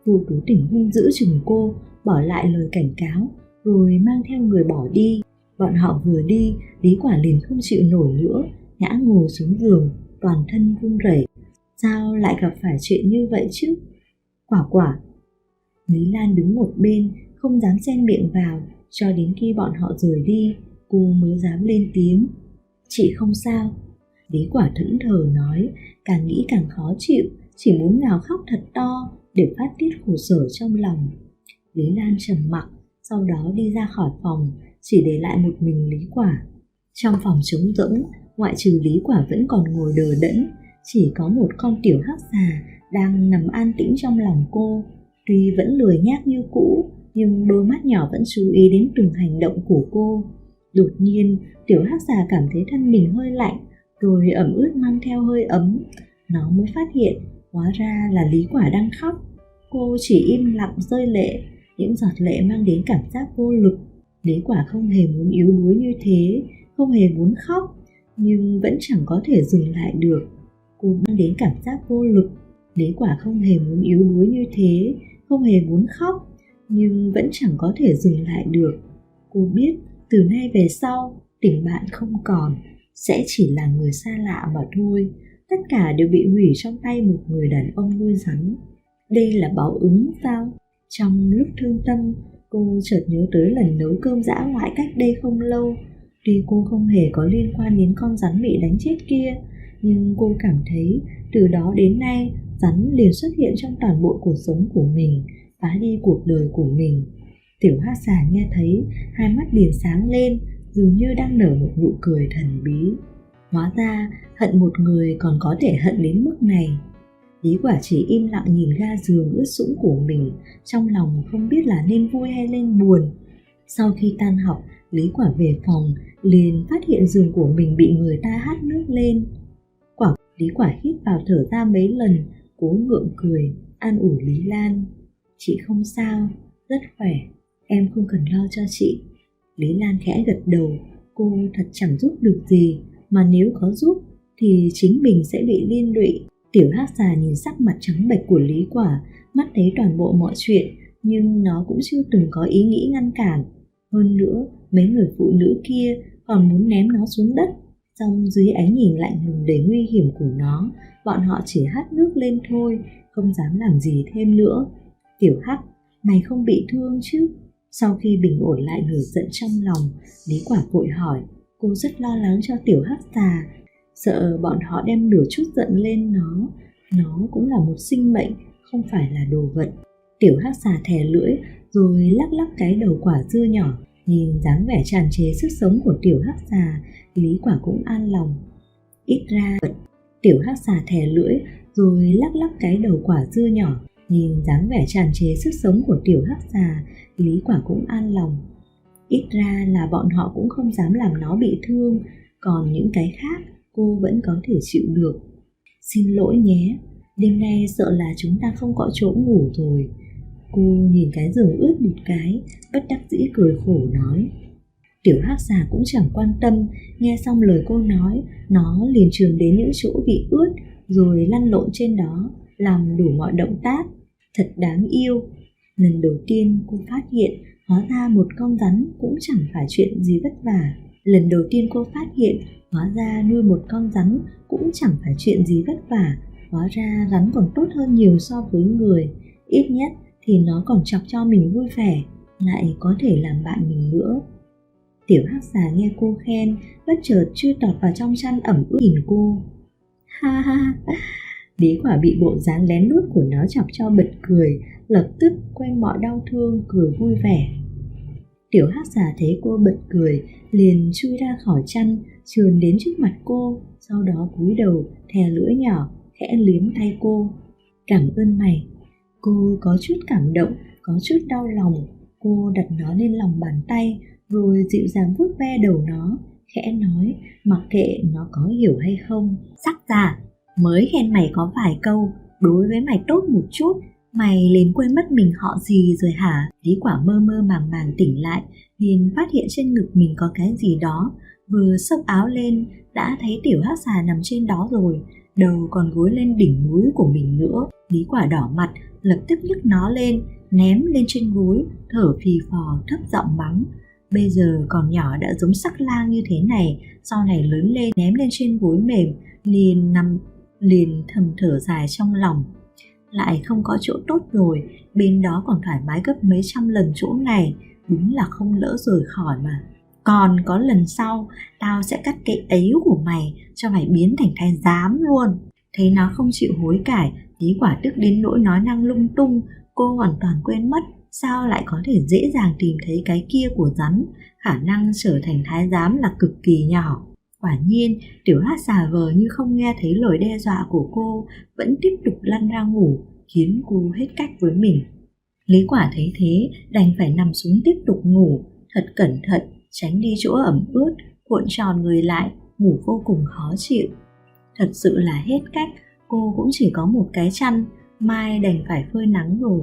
Vu Tú Tình hung dữ chừng cô, bỏ lại lời cảnh cáo, rồi mang theo người bỏ đi. Bọn họ vừa đi, Lý Quả liền không chịu nổi nữa, ngã ngồi xuống giường, toàn thân run rẩy. Sao lại gặp phải chuyện như vậy chứ? Quả. Lý Lan đứng một bên, không dám xen miệng vào, Cho đến khi bọn họ rời đi, cô mới dám lên tiếng. Chị không sao. Lý Quả thẫn thờ nói, càng nghĩ càng khó chịu, chỉ muốn gào khóc thật to để phát tiết khổ sở trong lòng. Lý Lan trầm mặc, sau đó đi ra khỏi phòng, chỉ để lại một mình Lý Quả. Trong phòng trống rỗng, ngoại trừ Lý Quả vẫn còn ngồi đờ đẫn, chỉ có một con tiểu hắc xà đang nằm an tĩnh trong lòng cô. Tuy vẫn lười nhác như cũ, nhưng đôi mắt nhỏ vẫn chú ý đến từng hành động của cô. Đột nhiên, tiểu hắc xà cảm thấy thân mình hơi lạnh, rồi ẩm ướt mang theo hơi ấm. Nó mới phát hiện, hóa ra là Lý Quả đang khóc. Cô chỉ im lặng rơi lệ, những giọt lệ mang đến cảm giác vô lực. Lý Quả không hề muốn yếu đuối như thế, không hề muốn khóc, nhưng vẫn chẳng có thể dừng lại được. Cô mang đến cảm giác vô lực. Lý Quả không hề muốn yếu đuối như thế, không hề muốn khóc, nhưng vẫn chẳng có thể dừng lại được. Cô biết từ nay về sau, tình bạn không còn, sẽ chỉ là người xa lạ mà thôi. Tất cả đều bị hủy trong tay một người đàn ông nuôi rắn. Đây là báo ứng sao? Trong lúc thương tâm, cô chợt nhớ tới lần nấu cơm dã ngoại cách đây không lâu. Tuy cô không hề có liên quan đến con rắn bị đánh chết kia, nhưng cô cảm thấy từ đó đến nay rắn liền xuất hiện trong toàn bộ cuộc sống của mình, phá đi cuộc đời của mình. Tiểu hắc xà nghe thấy, hai mắt liền sáng lên, dường như đang nở một nụ cười thần bí. Hóa ra hận một người còn có thể hận đến mức này. Lý Quả chỉ im lặng nhìn ga giường ướt sũng của mình, trong lòng không biết là nên vui hay nên buồn. Sau khi tan học, Lý Quả về phòng, liền phát hiện giường của mình bị người ta hắt nước lên. Lý Quả hít vào thở ra mấy lần, cố ngượng cười, an ủi Lý Lan. Chị không sao, rất khỏe, em không cần lo cho chị. Lý Lan khẽ gật đầu, cô thật chẳng giúp được gì, mà nếu có giúp thì chính mình sẽ bị liên lụy. Tiểu hắc xà nhìn sắc mặt trắng bệch của Lý Quả, mắt thấy toàn bộ mọi chuyện, nhưng nó cũng chưa từng có ý nghĩ ngăn cản. Hơn nữa, mấy người phụ nữ kia còn muốn ném nó xuống đất. Song dưới ánh nhìn lạnh lùng đầy nguy hiểm của nó, bọn họ chỉ hắt nước lên thôi, không dám làm gì thêm nữa. Tiểu Hắc, mày không bị thương chứ? Sau khi bình ổn lại lửa giận trong lòng, Lý Quả vội hỏi. Cô rất lo lắng cho tiểu hắc xà, sợ bọn họ đem lửa chút giận lên nó cũng là một sinh mệnh, không phải là đồ vật. Tiểu hắc xà thè lưỡi rồi lắc lắc cái đầu quả dưa nhỏ. Nhìn dáng vẻ tràn trề sức sống của tiểu hắc xà, Lý Quả cũng an lòng. Ít ra tiểu hắc xà thè lưỡi rồi lắc lắc cái đầu quả dưa nhỏ. Nhìn dáng vẻ tràn trề sức sống của tiểu hắc xà, Lý Quả cũng an lòng. Ít ra là bọn họ cũng không dám làm nó bị thương, còn những cái khác cô vẫn có thể chịu được. Xin lỗi nhé, đêm nay sợ là chúng ta không có chỗ ngủ rồi. Cô nhìn cái giường ướt một cái, bất đắc dĩ cười khổ nói. Tiểu hắc xà cũng chẳng quan tâm, nghe xong lời cô nói, nó liền trườn đến những chỗ bị ướt rồi lăn lộn trên đó, làm đủ mọi động tác. Thật đáng yêu. Lần đầu tiên cô phát hiện hóa ra một con rắn cũng chẳng phải chuyện gì vất vả. Lần đầu tiên cô phát hiện hóa ra nuôi một con rắn cũng chẳng phải chuyện gì vất vả. Hóa ra rắn còn tốt hơn nhiều so với người. Ít nhất thì nó còn chọc cho mình vui vẻ, lại có thể làm bạn mình nữa. Tiểu hắc xà nghe cô khen, bất chợt chui tọt vào trong chăn ẩm ướt nhìn cô. Ha ha. Lý Quả bị bộ dáng lén lút của nó chọc cho bật cười, lập tức quên mọi đau thương, cười vui vẻ. Tiểu hắc xà thấy cô bật cười, liền chui ra khỏi chăn, trườn đến trước mặt cô, sau đó cúi đầu thè lưỡi nhỏ, khẽ liếm tay cô. Cảm ơn mày. Cô có chút cảm động, có chút đau lòng. Cô đặt nó lên lòng bàn tay, rồi dịu dàng vuốt ve đầu nó, khẽ nói, mặc kệ nó có hiểu hay không. Sắc giả, mới khen mày có vài câu, đối với mày tốt một chút, mày liền quên mất mình họ gì rồi hả? Lý Quả mơ mơ màng màng tỉnh lại, liền phát hiện trên ngực mình có cái gì đó. Vừa xốc áo lên, đã thấy tiểu hắc xà nằm trên đó rồi, đầu còn gối lên đỉnh núi của mình nữa. Lý Quả đỏ mặt, lập tức nhấc nó lên, ném lên trên gối, thở phì phò thấp giọng mắng. Bây giờ còn nhỏ đã giống sắc lang như thế này, sau này lớn lên ném lên trên gối mềm, liền thầm thở dài trong lòng. Lại không có chỗ tốt rồi, bên đó còn thoải mái gấp mấy trăm lần chỗ này, đúng là không lỡ rời khỏi mà. Còn có lần sau, tao sẽ cắt cái ấy của mày cho mày biến thành thái giám luôn. Thấy nó không chịu hối cải, Lý Quả tức đến nỗi nói năng lung tung. Cô hoàn toàn quên mất sao lại có thể dễ dàng tìm thấy cái kia của rắn. Khả năng trở thành thái giám là cực kỳ nhỏ. Quả nhiên, Tiểu Hắc giả vờ như không nghe thấy lời đe dọa của cô, vẫn tiếp tục lăn ra ngủ, khiến cô hết cách với mình. Lý Quả thấy thế, đành phải nằm xuống tiếp tục ngủ, thật cẩn thận, tránh đi chỗ ẩm ướt, cuộn tròn người lại, ngủ vô cùng khó chịu. Thật sự là hết cách, cô cũng chỉ có một cái chăn, mai đành phải phơi nắng rồi.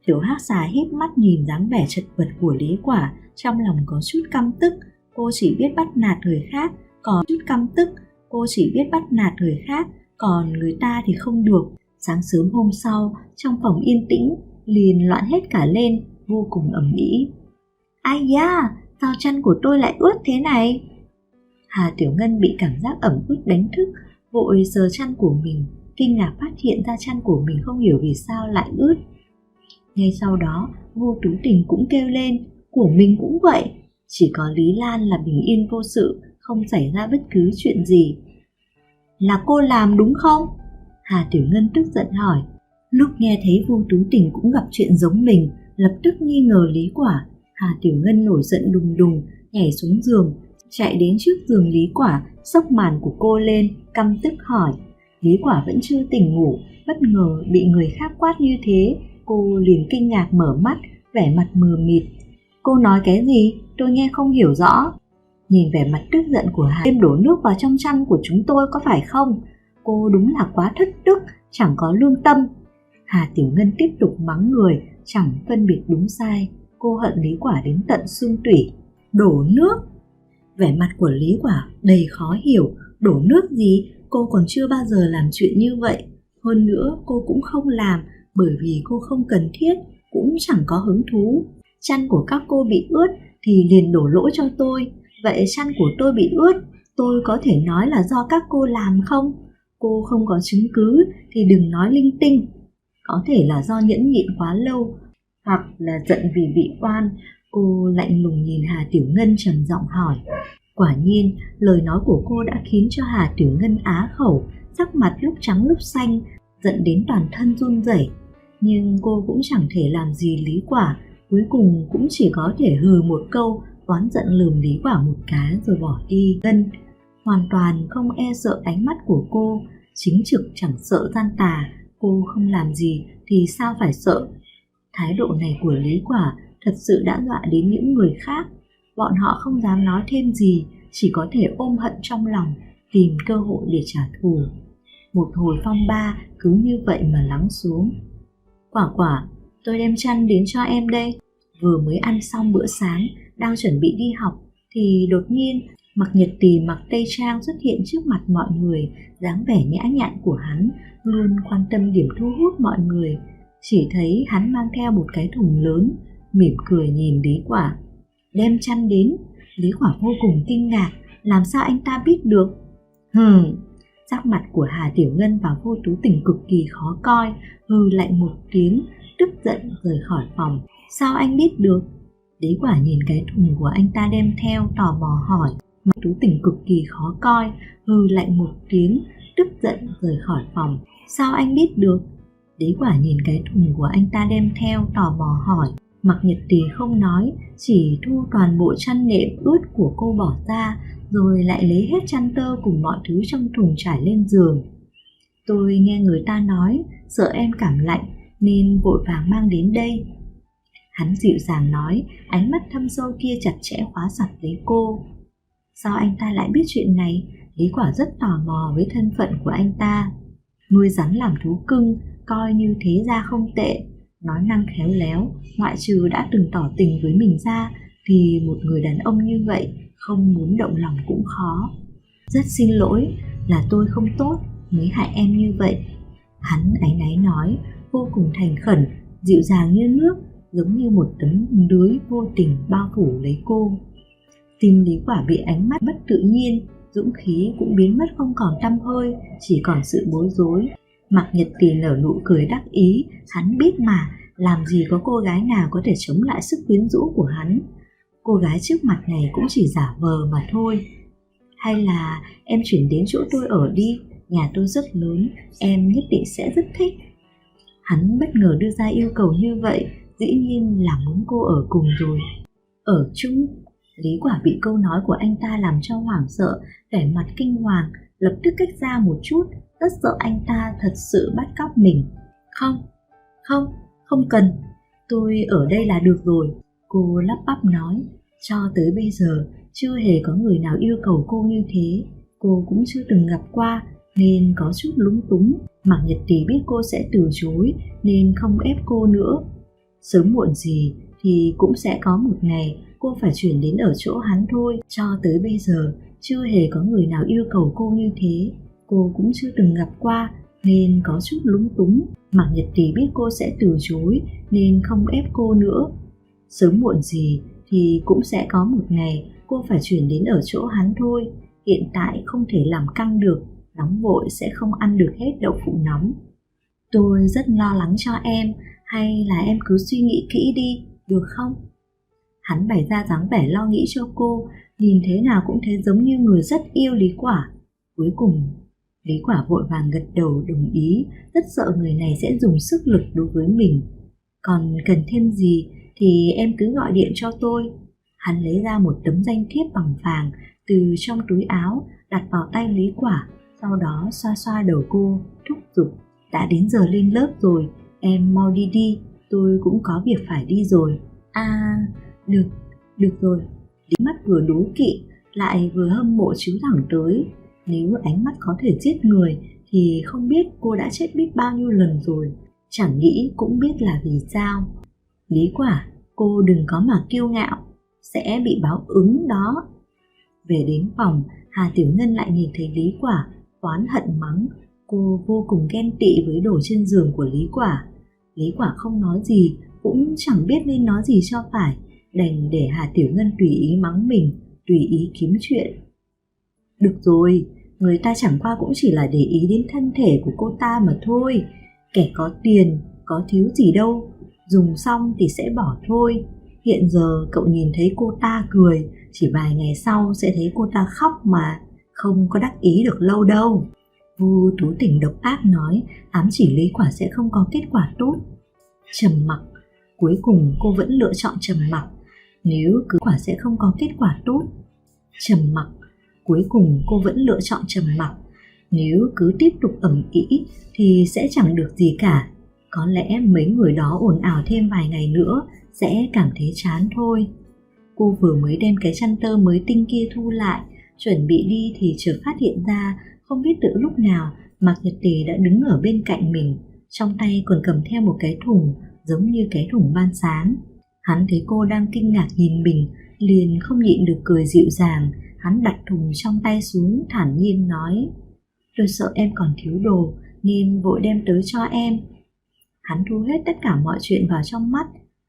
Tiểu Hắc xà híp mắt nhìn dáng vẻ chật vật của Lý Quả, trong lòng có chút căm tức. Cô chỉ biết bắt nạt người khác, còn người ta thì không được. Sáng sớm hôm sau, trong phòng yên tĩnh, liền loạn hết cả lên, vô cùng ầm ĩ. Ai da, sao chân của tôi lại ướt thế này? Hà Tiểu Ngân bị cảm giác ẩm ướt đánh thức, vội sờ chân của mình, kinh ngạc phát hiện ra chân của mình không hiểu vì sao lại ướt. Ngay sau đó, Vô Tú Tình cũng kêu lên, của mình cũng vậy. Chỉ có Lý Lan là bình yên vô sự, không xảy ra bất cứ chuyện gì. Là cô làm đúng không? Hà Tiểu Ngân tức giận hỏi. Lúc nghe thấy Vô Tú Tình cũng gặp chuyện giống mình, lập tức nghi ngờ Lý Quả. Hà Tiểu Ngân nổi giận đùng đùng, nhảy xuống giường, chạy đến trước giường Lý Quả, xốc màn của cô lên, căm tức hỏi. Lý Quả vẫn chưa tỉnh ngủ, bất ngờ bị người khác quát như thế, cô liền kinh ngạc mở mắt, vẻ mặt mờ mịt. Cô nói cái gì? Tôi nghe không hiểu rõ. Nhìn vẻ mặt tức giận của Hà, đêm đổ nước vào trong chăn của chúng tôi có phải không? Cô đúng là quá thất đức, chẳng có lương tâm. Hà Tiểu Ngân tiếp tục mắng người, chẳng phân biệt đúng sai. Cô hận Lý Quả đến tận xương tủy. Đổ nước? Vẻ mặt của Lý Quả đầy khó hiểu. Đổ nước gì? Cô còn chưa bao giờ làm chuyện như vậy. Hơn nữa cô cũng không làm, bởi vì cô không cần thiết, cũng chẳng có hứng thú. Chăn của các cô bị ướt thì liền đổ lỗi cho tôi. Vậy chăn của tôi bị ướt, tôi có thể nói là do các cô làm không? Cô không có chứng cứ thì đừng nói linh tinh. Có thể là do nhẫn nhịn quá lâu, hoặc là giận vì bị oan. Cô lạnh lùng nhìn Hà Tiểu Ngân trầm giọng hỏi. Quả nhiên, lời nói của cô đã khiến cho Hà Tiểu Ngân á khẩu, sắc mặt lúc trắng lúc xanh, giận đến toàn thân run rẩy. Nhưng cô cũng chẳng thể làm gì Lý Quả, cuối cùng cũng chỉ có thể hừ một câu, oán giận lườm Lý Quả một cái rồi bỏ đi. Ngân hoàn toàn không e sợ ánh mắt của cô, chính trực chẳng sợ gian tà. Cô không làm gì thì sao phải sợ? Thái độ này của Lý Quả thật sự đã dọa đến những người khác. Bọn họ không dám nói thêm gì, chỉ có thể ôm hận trong lòng, tìm cơ hội để trả thù. Một hồi phong ba cứ như vậy mà lắng xuống. Quả, tôi đem chăn đến cho em đây. Vừa mới ăn xong bữa sáng, đang chuẩn bị đi học, thì đột nhiên Mạc Nhật Tì mặc tây trang xuất hiện trước mặt mọi người. Dáng vẻ nhã nhặn của hắn luôn quan tâm điểm thu hút mọi người. Chỉ thấy hắn mang theo một cái thùng lớn, mỉm cười nhìn Lý Quả. Đem chăn đến? Lý Quả vô cùng kinh ngạc, làm sao anh ta biết được? Sắc mặt của Hà Tiểu Ngân và Vô Tú Tình cực kỳ khó coi, hừ lạnh một tiếng, tức giận rời khỏi phòng. Sao anh biết được? Lý Quả nhìn cái thùng của anh ta đem theo, tò mò hỏi. Mà Tú Tình cực kỳ khó coi, hừ lạnh một tiếng, tức giận rời khỏi phòng. Sao anh biết được? Lý Quả nhìn cái thùng của anh ta đem theo, tò mò hỏi. Mạc Nhật Tì không nói, chỉ thu toàn bộ chăn nệm ướt của cô bỏ ra, rồi lại lấy hết chăn tơ cùng mọi thứ trong thùng trải lên giường. Tôi nghe người ta nói, sợ em cảm lạnh nên vội vàng mang đến đây. Hắn dịu dàng nói, ánh mắt thâm sâu kia chặt chẽ khóa chặt lấy cô. Sao anh ta lại biết chuyện này? Lý Quả rất tò mò với thân phận của anh ta. Nuôi rắn làm thú cưng, coi như thế ra không tệ. Nói năng khéo léo, ngoại trừ đã từng tỏ tình với mình ra, thì một người đàn ông như vậy không muốn động lòng cũng khó. Rất xin lỗi, là tôi không tốt mới hại em như vậy. Hắn áy náy nói, vô cùng thành khẩn, dịu dàng như nước, giống như một tấm lưới vô tình bao phủ lấy cô. Tim Lý Quả bị ánh mắt bất tự nhiên, dũng khí cũng biến mất không còn tăm hơi, chỉ còn sự bối rối. Mạc Nhật Tì nở nụ cười đắc ý, hắn biết mà, Làm gì có cô gái nào có thể chống lại sức quyến rũ của hắn. Cô gái trước mặt này cũng chỉ giả vờ mà thôi. Hay là em chuyển đến chỗ tôi ở đi, nhà tôi rất lớn, em nhất định sẽ rất thích. Hắn bất ngờ đưa ra yêu cầu như vậy, dĩ nhiên là muốn cô ở cùng rồi. Ở chung? Lý Quả bị câu nói của anh ta làm cho hoảng sợ, vẻ mặt kinh hoàng, lập tức cách ra một chút, rất sợ anh ta thật sự bắt cóc mình. Không cần, tôi ở đây là được rồi, cô lắp bắp nói. Cho tới bây giờ chưa hề có người nào yêu cầu cô như thế, cô cũng chưa từng gặp qua nên có chút lúng túng. Mạc Nhật Tý biết cô sẽ từ chối nên không ép cô nữa. Sớm muộn gì thì cũng sẽ có một ngày cô phải chuyển đến ở chỗ hắn thôi. Cho tới bây giờ chưa hề có người nào yêu cầu cô như thế, cô cũng chưa từng gặp qua nên có chút lúng túng. Mạc Nhật Tý biết cô sẽ từ chối nên không ép cô nữa. Sớm muộn gì thì cũng sẽ có một ngày cô phải chuyển đến ở chỗ hắn thôi. Hiện tại không thể làm căng được, nóng vội sẽ không ăn được hết đậu phụ nóng. Tôi rất lo lắng cho em, hay là em cứ suy nghĩ kỹ đi, được không? Hắn bày ra dáng vẻ lo nghĩ cho cô, nhìn thế nào cũng thấy giống như người rất yêu Lý Quả. Cuối cùng, Lý Quả vội vàng gật đầu đồng ý, rất sợ người này sẽ dùng sức lực đối với mình. Còn cần thêm gì thì em cứ gọi điện cho tôi. Hắn lấy ra một tấm danh thiếp bằng vàng từ trong túi áo, đặt vào tay Lý Quả, sau đó xoa xoa đầu cô, thúc giục. Đã đến giờ lên lớp rồi, em mau đi đi, tôi cũng có việc phải đi rồi. Được rồi. Lý mắt vừa đố kỵ, lại vừa hâm mộ chiếu thẳng tới. Nếu ánh mắt có thể giết người thì không biết cô đã chết biết bao nhiêu lần rồi, chẳng nghĩ cũng biết là vì sao. Lý Quả, cô đừng có mà kiêu ngạo, sẽ bị báo ứng đó. Về đến phòng, Hà Tiểu Ngân lại nhìn thấy Lý Quả, oán hận mắng. Cô vô cùng ghen tị với đồ trên giường của Lý Quả. Lý Quả không nói gì, cũng chẳng biết nên nói gì cho phải, đành để Hà Tiểu Ngân tùy ý mắng mình, tùy ý kiếm chuyện. Được rồi, người ta chẳng qua cũng chỉ là để ý đến thân thể của cô ta mà thôi. Kẻ có tiền, có thiếu gì đâu, dùng xong thì sẽ bỏ thôi. Hiện giờ cậu nhìn thấy cô ta cười, chỉ vài ngày sau sẽ thấy cô ta khóc mà, không có đắc ý được lâu đâu. Vu Tú Tỉnh độc ác nói, ám chỉ Lý Quả sẽ không có kết quả tốt. Trầm mặc, cuối cùng cô vẫn lựa chọn trầm mặc. Nếu cứ quả sẽ không có kết quả tốt. Trầm mặc, cuối cùng cô vẫn lựa chọn trầm mặc. Nếu cứ tiếp tục ầm ĩ thì sẽ chẳng được gì cả. Có lẽ mấy người đó ồn ào thêm vài ngày nữa sẽ cảm thấy chán thôi. Cô vừa mới đem cái chăn tơ mới tinh kia thu lại, chuẩn bị đi thì chợt phát hiện ra, không biết từ lúc nào Mạc Nhật Tý đã đứng ở bên cạnh mình, trong tay còn cầm theo một cái thùng giống như cái thùng ban sáng. Hắn thấy cô đang kinh ngạc nhìn mình, liền không nhịn được cười dịu dàng. Hắn đặt thùng trong tay xuống, thản nhiên nói: Tôi sợ em còn thiếu đồ nên vội đem tới cho em. Hắn thu hết tất cả mọi chuyện vào trong mắt.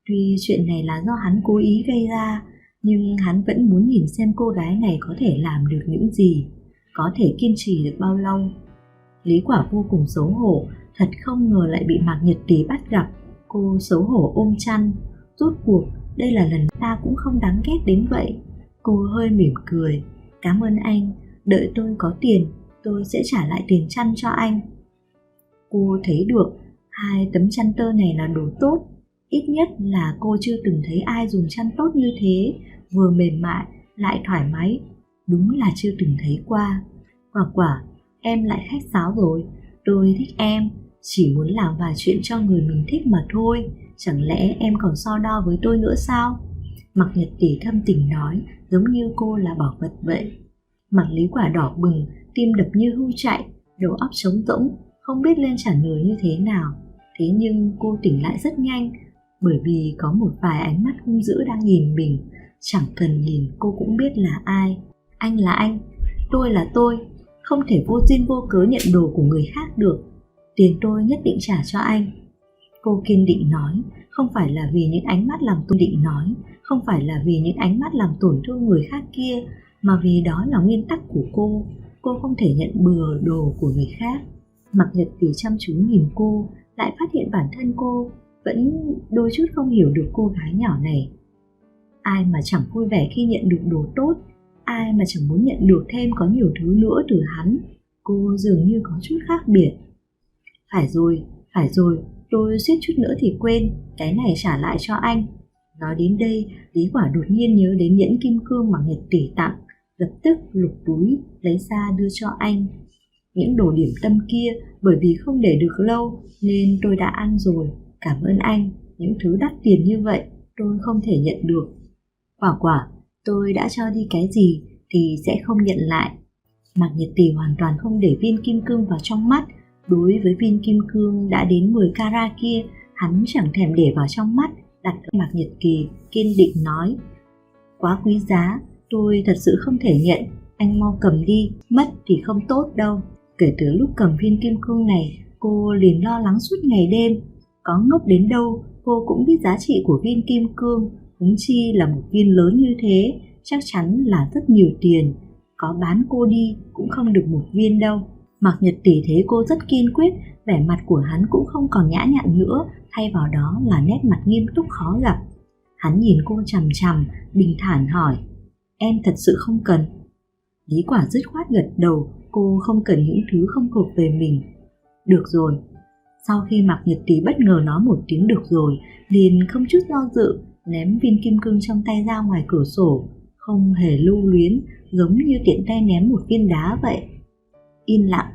Tuy chuyện này là do hắn cố ý gây ra, nhưng hắn vẫn muốn nhìn xem cô gái này có thể làm được những gì, có thể kiên trì được bao lâu. Lý Quả vô cùng xấu hổ, thật không ngờ lại bị Mạc Nhật Tý bắt gặp. Cô xấu hổ ôm chăn. Rốt cuộc đây là lần ta cũng không đáng ghét đến vậy. Cô hơi mỉm cười. Cảm ơn anh, đợi tôi có tiền tôi sẽ trả lại tiền chăn cho anh. Cô thấy được hai tấm chăn tơ này là đồ tốt. Ít nhất là cô chưa từng thấy ai dùng chăn tốt như thế, vừa mềm mại lại thoải mái. Đúng là chưa từng thấy qua. Quả, em lại khách sáo rồi. Tôi thích em, chỉ muốn làm vài chuyện cho người mình thích mà thôi. Chẳng lẽ em còn so đo với tôi nữa sao? Mạc Nhật Tý thâm tình nói, giống như cô là bảo vật vậy. Mặt Lý Quả đỏ bừng, tim đập như hưu chạy, đầu óc trống rỗng, không biết lên trả lời như thế nào. Thế nhưng cô tỉnh lại rất nhanh, bởi vì có một vài ánh mắt hung dữ đang nhìn mình. Chẳng cần nhìn cô cũng biết là ai. Anh là anh, tôi là tôi, không thể vô duyên vô cớ nhận đồ của người khác được. Tiền tôi nhất định trả cho anh. Cô kiên định nói, không phải là vì những ánh mắt làm không phải là vì những ánh mắt làm tổn thương người khác kia, mà vì đó là nguyên tắc của cô. Cô không thể nhận bừa đồ của người khác. Mạc Nhật Tý chăm chú nhìn cô, lại phát hiện bản thân cô vẫn đôi chút không hiểu được cô gái nhỏ này. Ai mà chẳng vui vẻ khi nhận được đồ tốt, ai mà chẳng muốn nhận được thêm có nhiều thứ nữa từ hắn. Cô dường như có chút khác biệt. Phải rồi, tôi suýt chút nữa thì quên, cái này trả lại cho anh. Nói đến đây, Lý Quả đột nhiên nhớ đến nhẫn kim cương mà Nhật tỷ tặng, lập tức lục túi lấy ra đưa cho anh. Những đồ điểm tâm kia bởi vì không để được lâu nên tôi đã ăn rồi, cảm ơn anh. Những thứ đắt tiền như vậy tôi không thể nhận được. Quả, tôi đã cho đi cái gì thì sẽ không nhận lại. Mạc Nhật Tỷ hoàn toàn không để viên kim cương vào trong mắt. Đối với viên kim cương đã đến 10 carat kia, hắn chẳng thèm để vào trong mắt, đặt ở Mạc Nhật Kỳ, kiên định nói: quá quý giá, tôi thật sự không thể nhận, anh mau cầm đi, mất thì không tốt đâu. Kể từ lúc cầm viên kim cương này, cô liền lo lắng suốt ngày đêm. Có ngốc đến đâu, cô cũng biết giá trị của viên kim cương, huống chi là một viên lớn như thế, chắc chắn là rất nhiều tiền. Có bán cô đi cũng không được một viên đâu. Mạc Nhật Tỷ thấy cô rất kiên quyết, vẻ mặt của hắn cũng không còn nhã nhặn nữa, thay vào đó là nét mặt nghiêm túc khó gặp. Hắn nhìn cô chằm chằm, bình thản hỏi: em thật sự không cần? Lý Quả dứt khoát gật đầu, cô không cần những thứ không thuộc về mình. Được rồi. Sau khi Mạc Nhật Tỷ bất ngờ nói một tiếng được rồi, liền không chút do dự ném viên kim cương trong tay ra ngoài cửa sổ, không hề lưu luyến, giống như tiện tay ném một viên đá vậy. Yên lặng.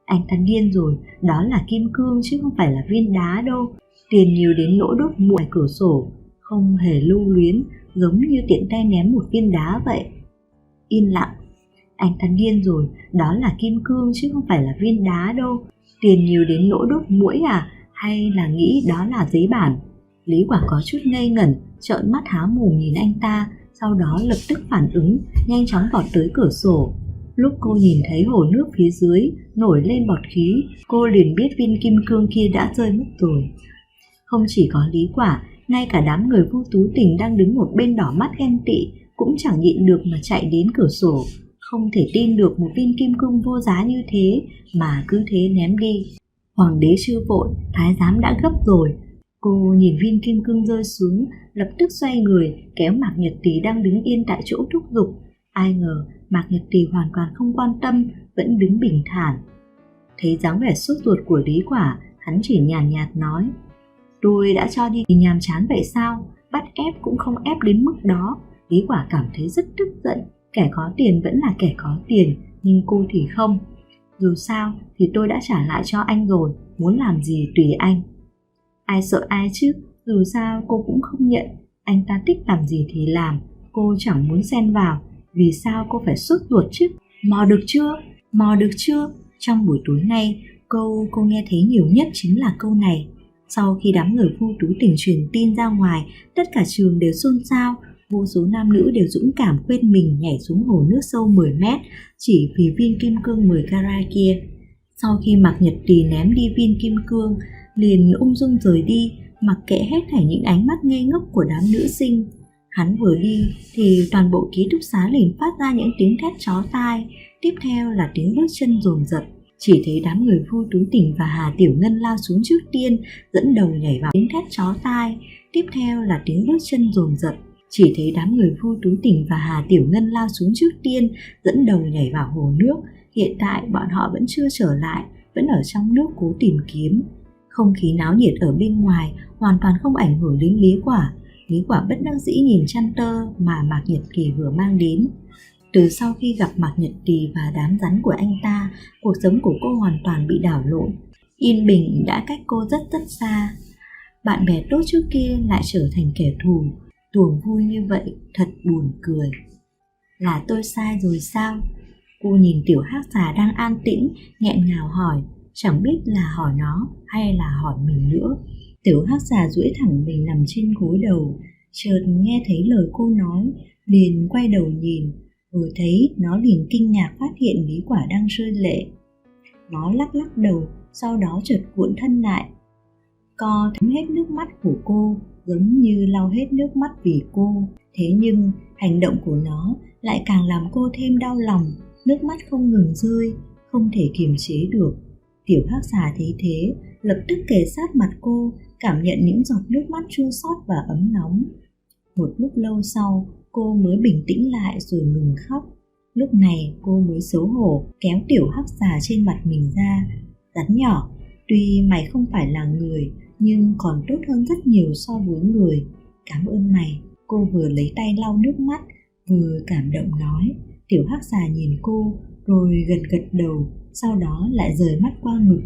Anh ta điên rồi, đó là kim cương chứ không phải là viên đá đâu. Tiền nhiều đến nỗi đốt ngoài cửa sổ, không hề lưu luyến, giống như tiện tay ném một viên đá vậy. Yên lặng. Anh ta điên rồi, đó là kim cương chứ không phải là viên đá đâu. Tiền nhiều đến nỗi đốt muỗi à, hay là nghĩ đó là giấy bản? Lý Quả có chút ngây ngẩn, trợn mắt há mồm nhìn anh ta, sau đó lập tức phản ứng, nhanh chóng vọt tới cửa sổ. Lúc cô nhìn thấy hồ nước phía dưới nổi lên bọt khí, cô liền biết viên kim cương kia đã rơi mất rồi. Không chỉ có Lý Quả, ngay cả đám người Vu Tú Tình đang đứng một bên đỏ mắt ghen tị cũng chẳng nhịn được mà chạy đến cửa sổ. Không thể tin được một viên kim cương vô giá như thế mà cứ thế ném đi. Hoàng đế chưa vội, thái giám đã gấp rồi. Cô nhìn viên kim cương rơi xuống, lập tức xoay người kéo Mạc Nhật Tỷ đang đứng yên tại chỗ thúc giục. Ai ngờ Mạc Nhật Tỷ hoàn toàn không quan tâm, vẫn đứng bình thản. Thấy dáng vẻ sốt ruột của Lý Quả, hắn chỉ nhàn nhạt nói: tôi đã cho đi thì nhàm chán vậy sao? Bắt ép cũng không ép đến mức đó. Lý Quả cảm thấy rất tức giận. Kẻ có tiền vẫn là kẻ có tiền, nhưng cô thì không. Dù sao thì tôi đã trả lại cho anh rồi, muốn làm gì tùy anh. Ai sợ ai chứ, dù sao cô cũng không nhận. Anh ta thích làm gì thì làm, cô chẳng muốn xen vào. Vì sao cô phải sốt ruột chứ? Mò được chưa? Trong buổi tối nay, câu cô nghe thấy nhiều nhất chính là câu này. Sau khi đám người Vu Tú Tình truyền tin ra ngoài, tất cả trường đều xôn xao. Vô số nam nữ đều dũng cảm quên mình nhảy xuống hồ nước sâu 10 mét chỉ vì viên kim cương 10 carat kia. Sau khi Mạc Nhật Tỷ ném đi viên kim cương, liền ung dung rời đi, mặc kệ hết thảy những ánh mắt ngây ngốc của đám nữ sinh. Hắn vừa đi thì toàn bộ ký túc xá liền phát ra những tiếng thét chói tai, tiếp theo là tiếng bước chân dồn dập. Chỉ thấy đám người Vu Tú Tình và Hà Tiểu Ngân lao xuống trước tiên, dẫn đầu nhảy vào tiếng thét chói tai, tiếp theo là tiếng bước chân dồn dập. Chỉ thấy đám người Vu Tú Tình và Hà Tiểu Ngân lao xuống trước tiên, dẫn đầu nhảy vào hồ nước. Hiện tại bọn họ vẫn chưa trở lại, vẫn ở trong nước cố tìm kiếm. Không khí náo nhiệt ở bên ngoài hoàn toàn không ảnh hưởng đến Lý Quả. Lý Quả bất đắc dĩ nhìn chăn tơ mà Mạc Nhật Kỳ vừa mang đến. Từ sau khi gặp Mạc Nhật Kỳ và đám rắn của anh ta, cuộc sống của cô hoàn toàn bị đảo lộn. Yên bình đã cách cô rất rất xa. Bạn bè tốt trước kia lại trở thành kẻ thù. Tuồng vui như vậy thật buồn cười. Là tôi sai rồi sao? Cô nhìn tiểu hắc xà đang an tĩnh, nghẹn ngào hỏi, chẳng biết là hỏi nó hay là hỏi mình nữa. Tiểu hắc xà duỗi thẳng mình nằm trên gối đầu, chợt nghe thấy lời cô nói, liền quay đầu nhìn, vừa thấy nó liền kinh ngạc phát hiện Lý Quả đang rơi lệ. Nó lắc lắc đầu, sau đó chợt cuộn thân lại, co thấm hết nước mắt của cô, giống như lau hết nước mắt vì cô. Thế nhưng hành động của nó lại càng làm cô thêm đau lòng, nước mắt không ngừng rơi, không thể kiềm chế được. Tiểu hắc xà thấy thế, lập tức kề sát mặt cô, cảm nhận những giọt nước mắt chua xót và ấm nóng. Một lúc lâu sau, cô mới bình tĩnh lại rồi ngừng khóc. Lúc này cô mới xấu hổ kéo tiểu hắc xà trên mặt mình ra. Rắn nhỏ, tuy mày không phải là người nhưng còn tốt hơn rất nhiều so với người. Cảm ơn mày. Cô vừa lấy tay lau nước mắt vừa cảm động nói. Tiểu hắc xà nhìn cô rồi gật gật đầu, sau đó lại rời mắt qua ngực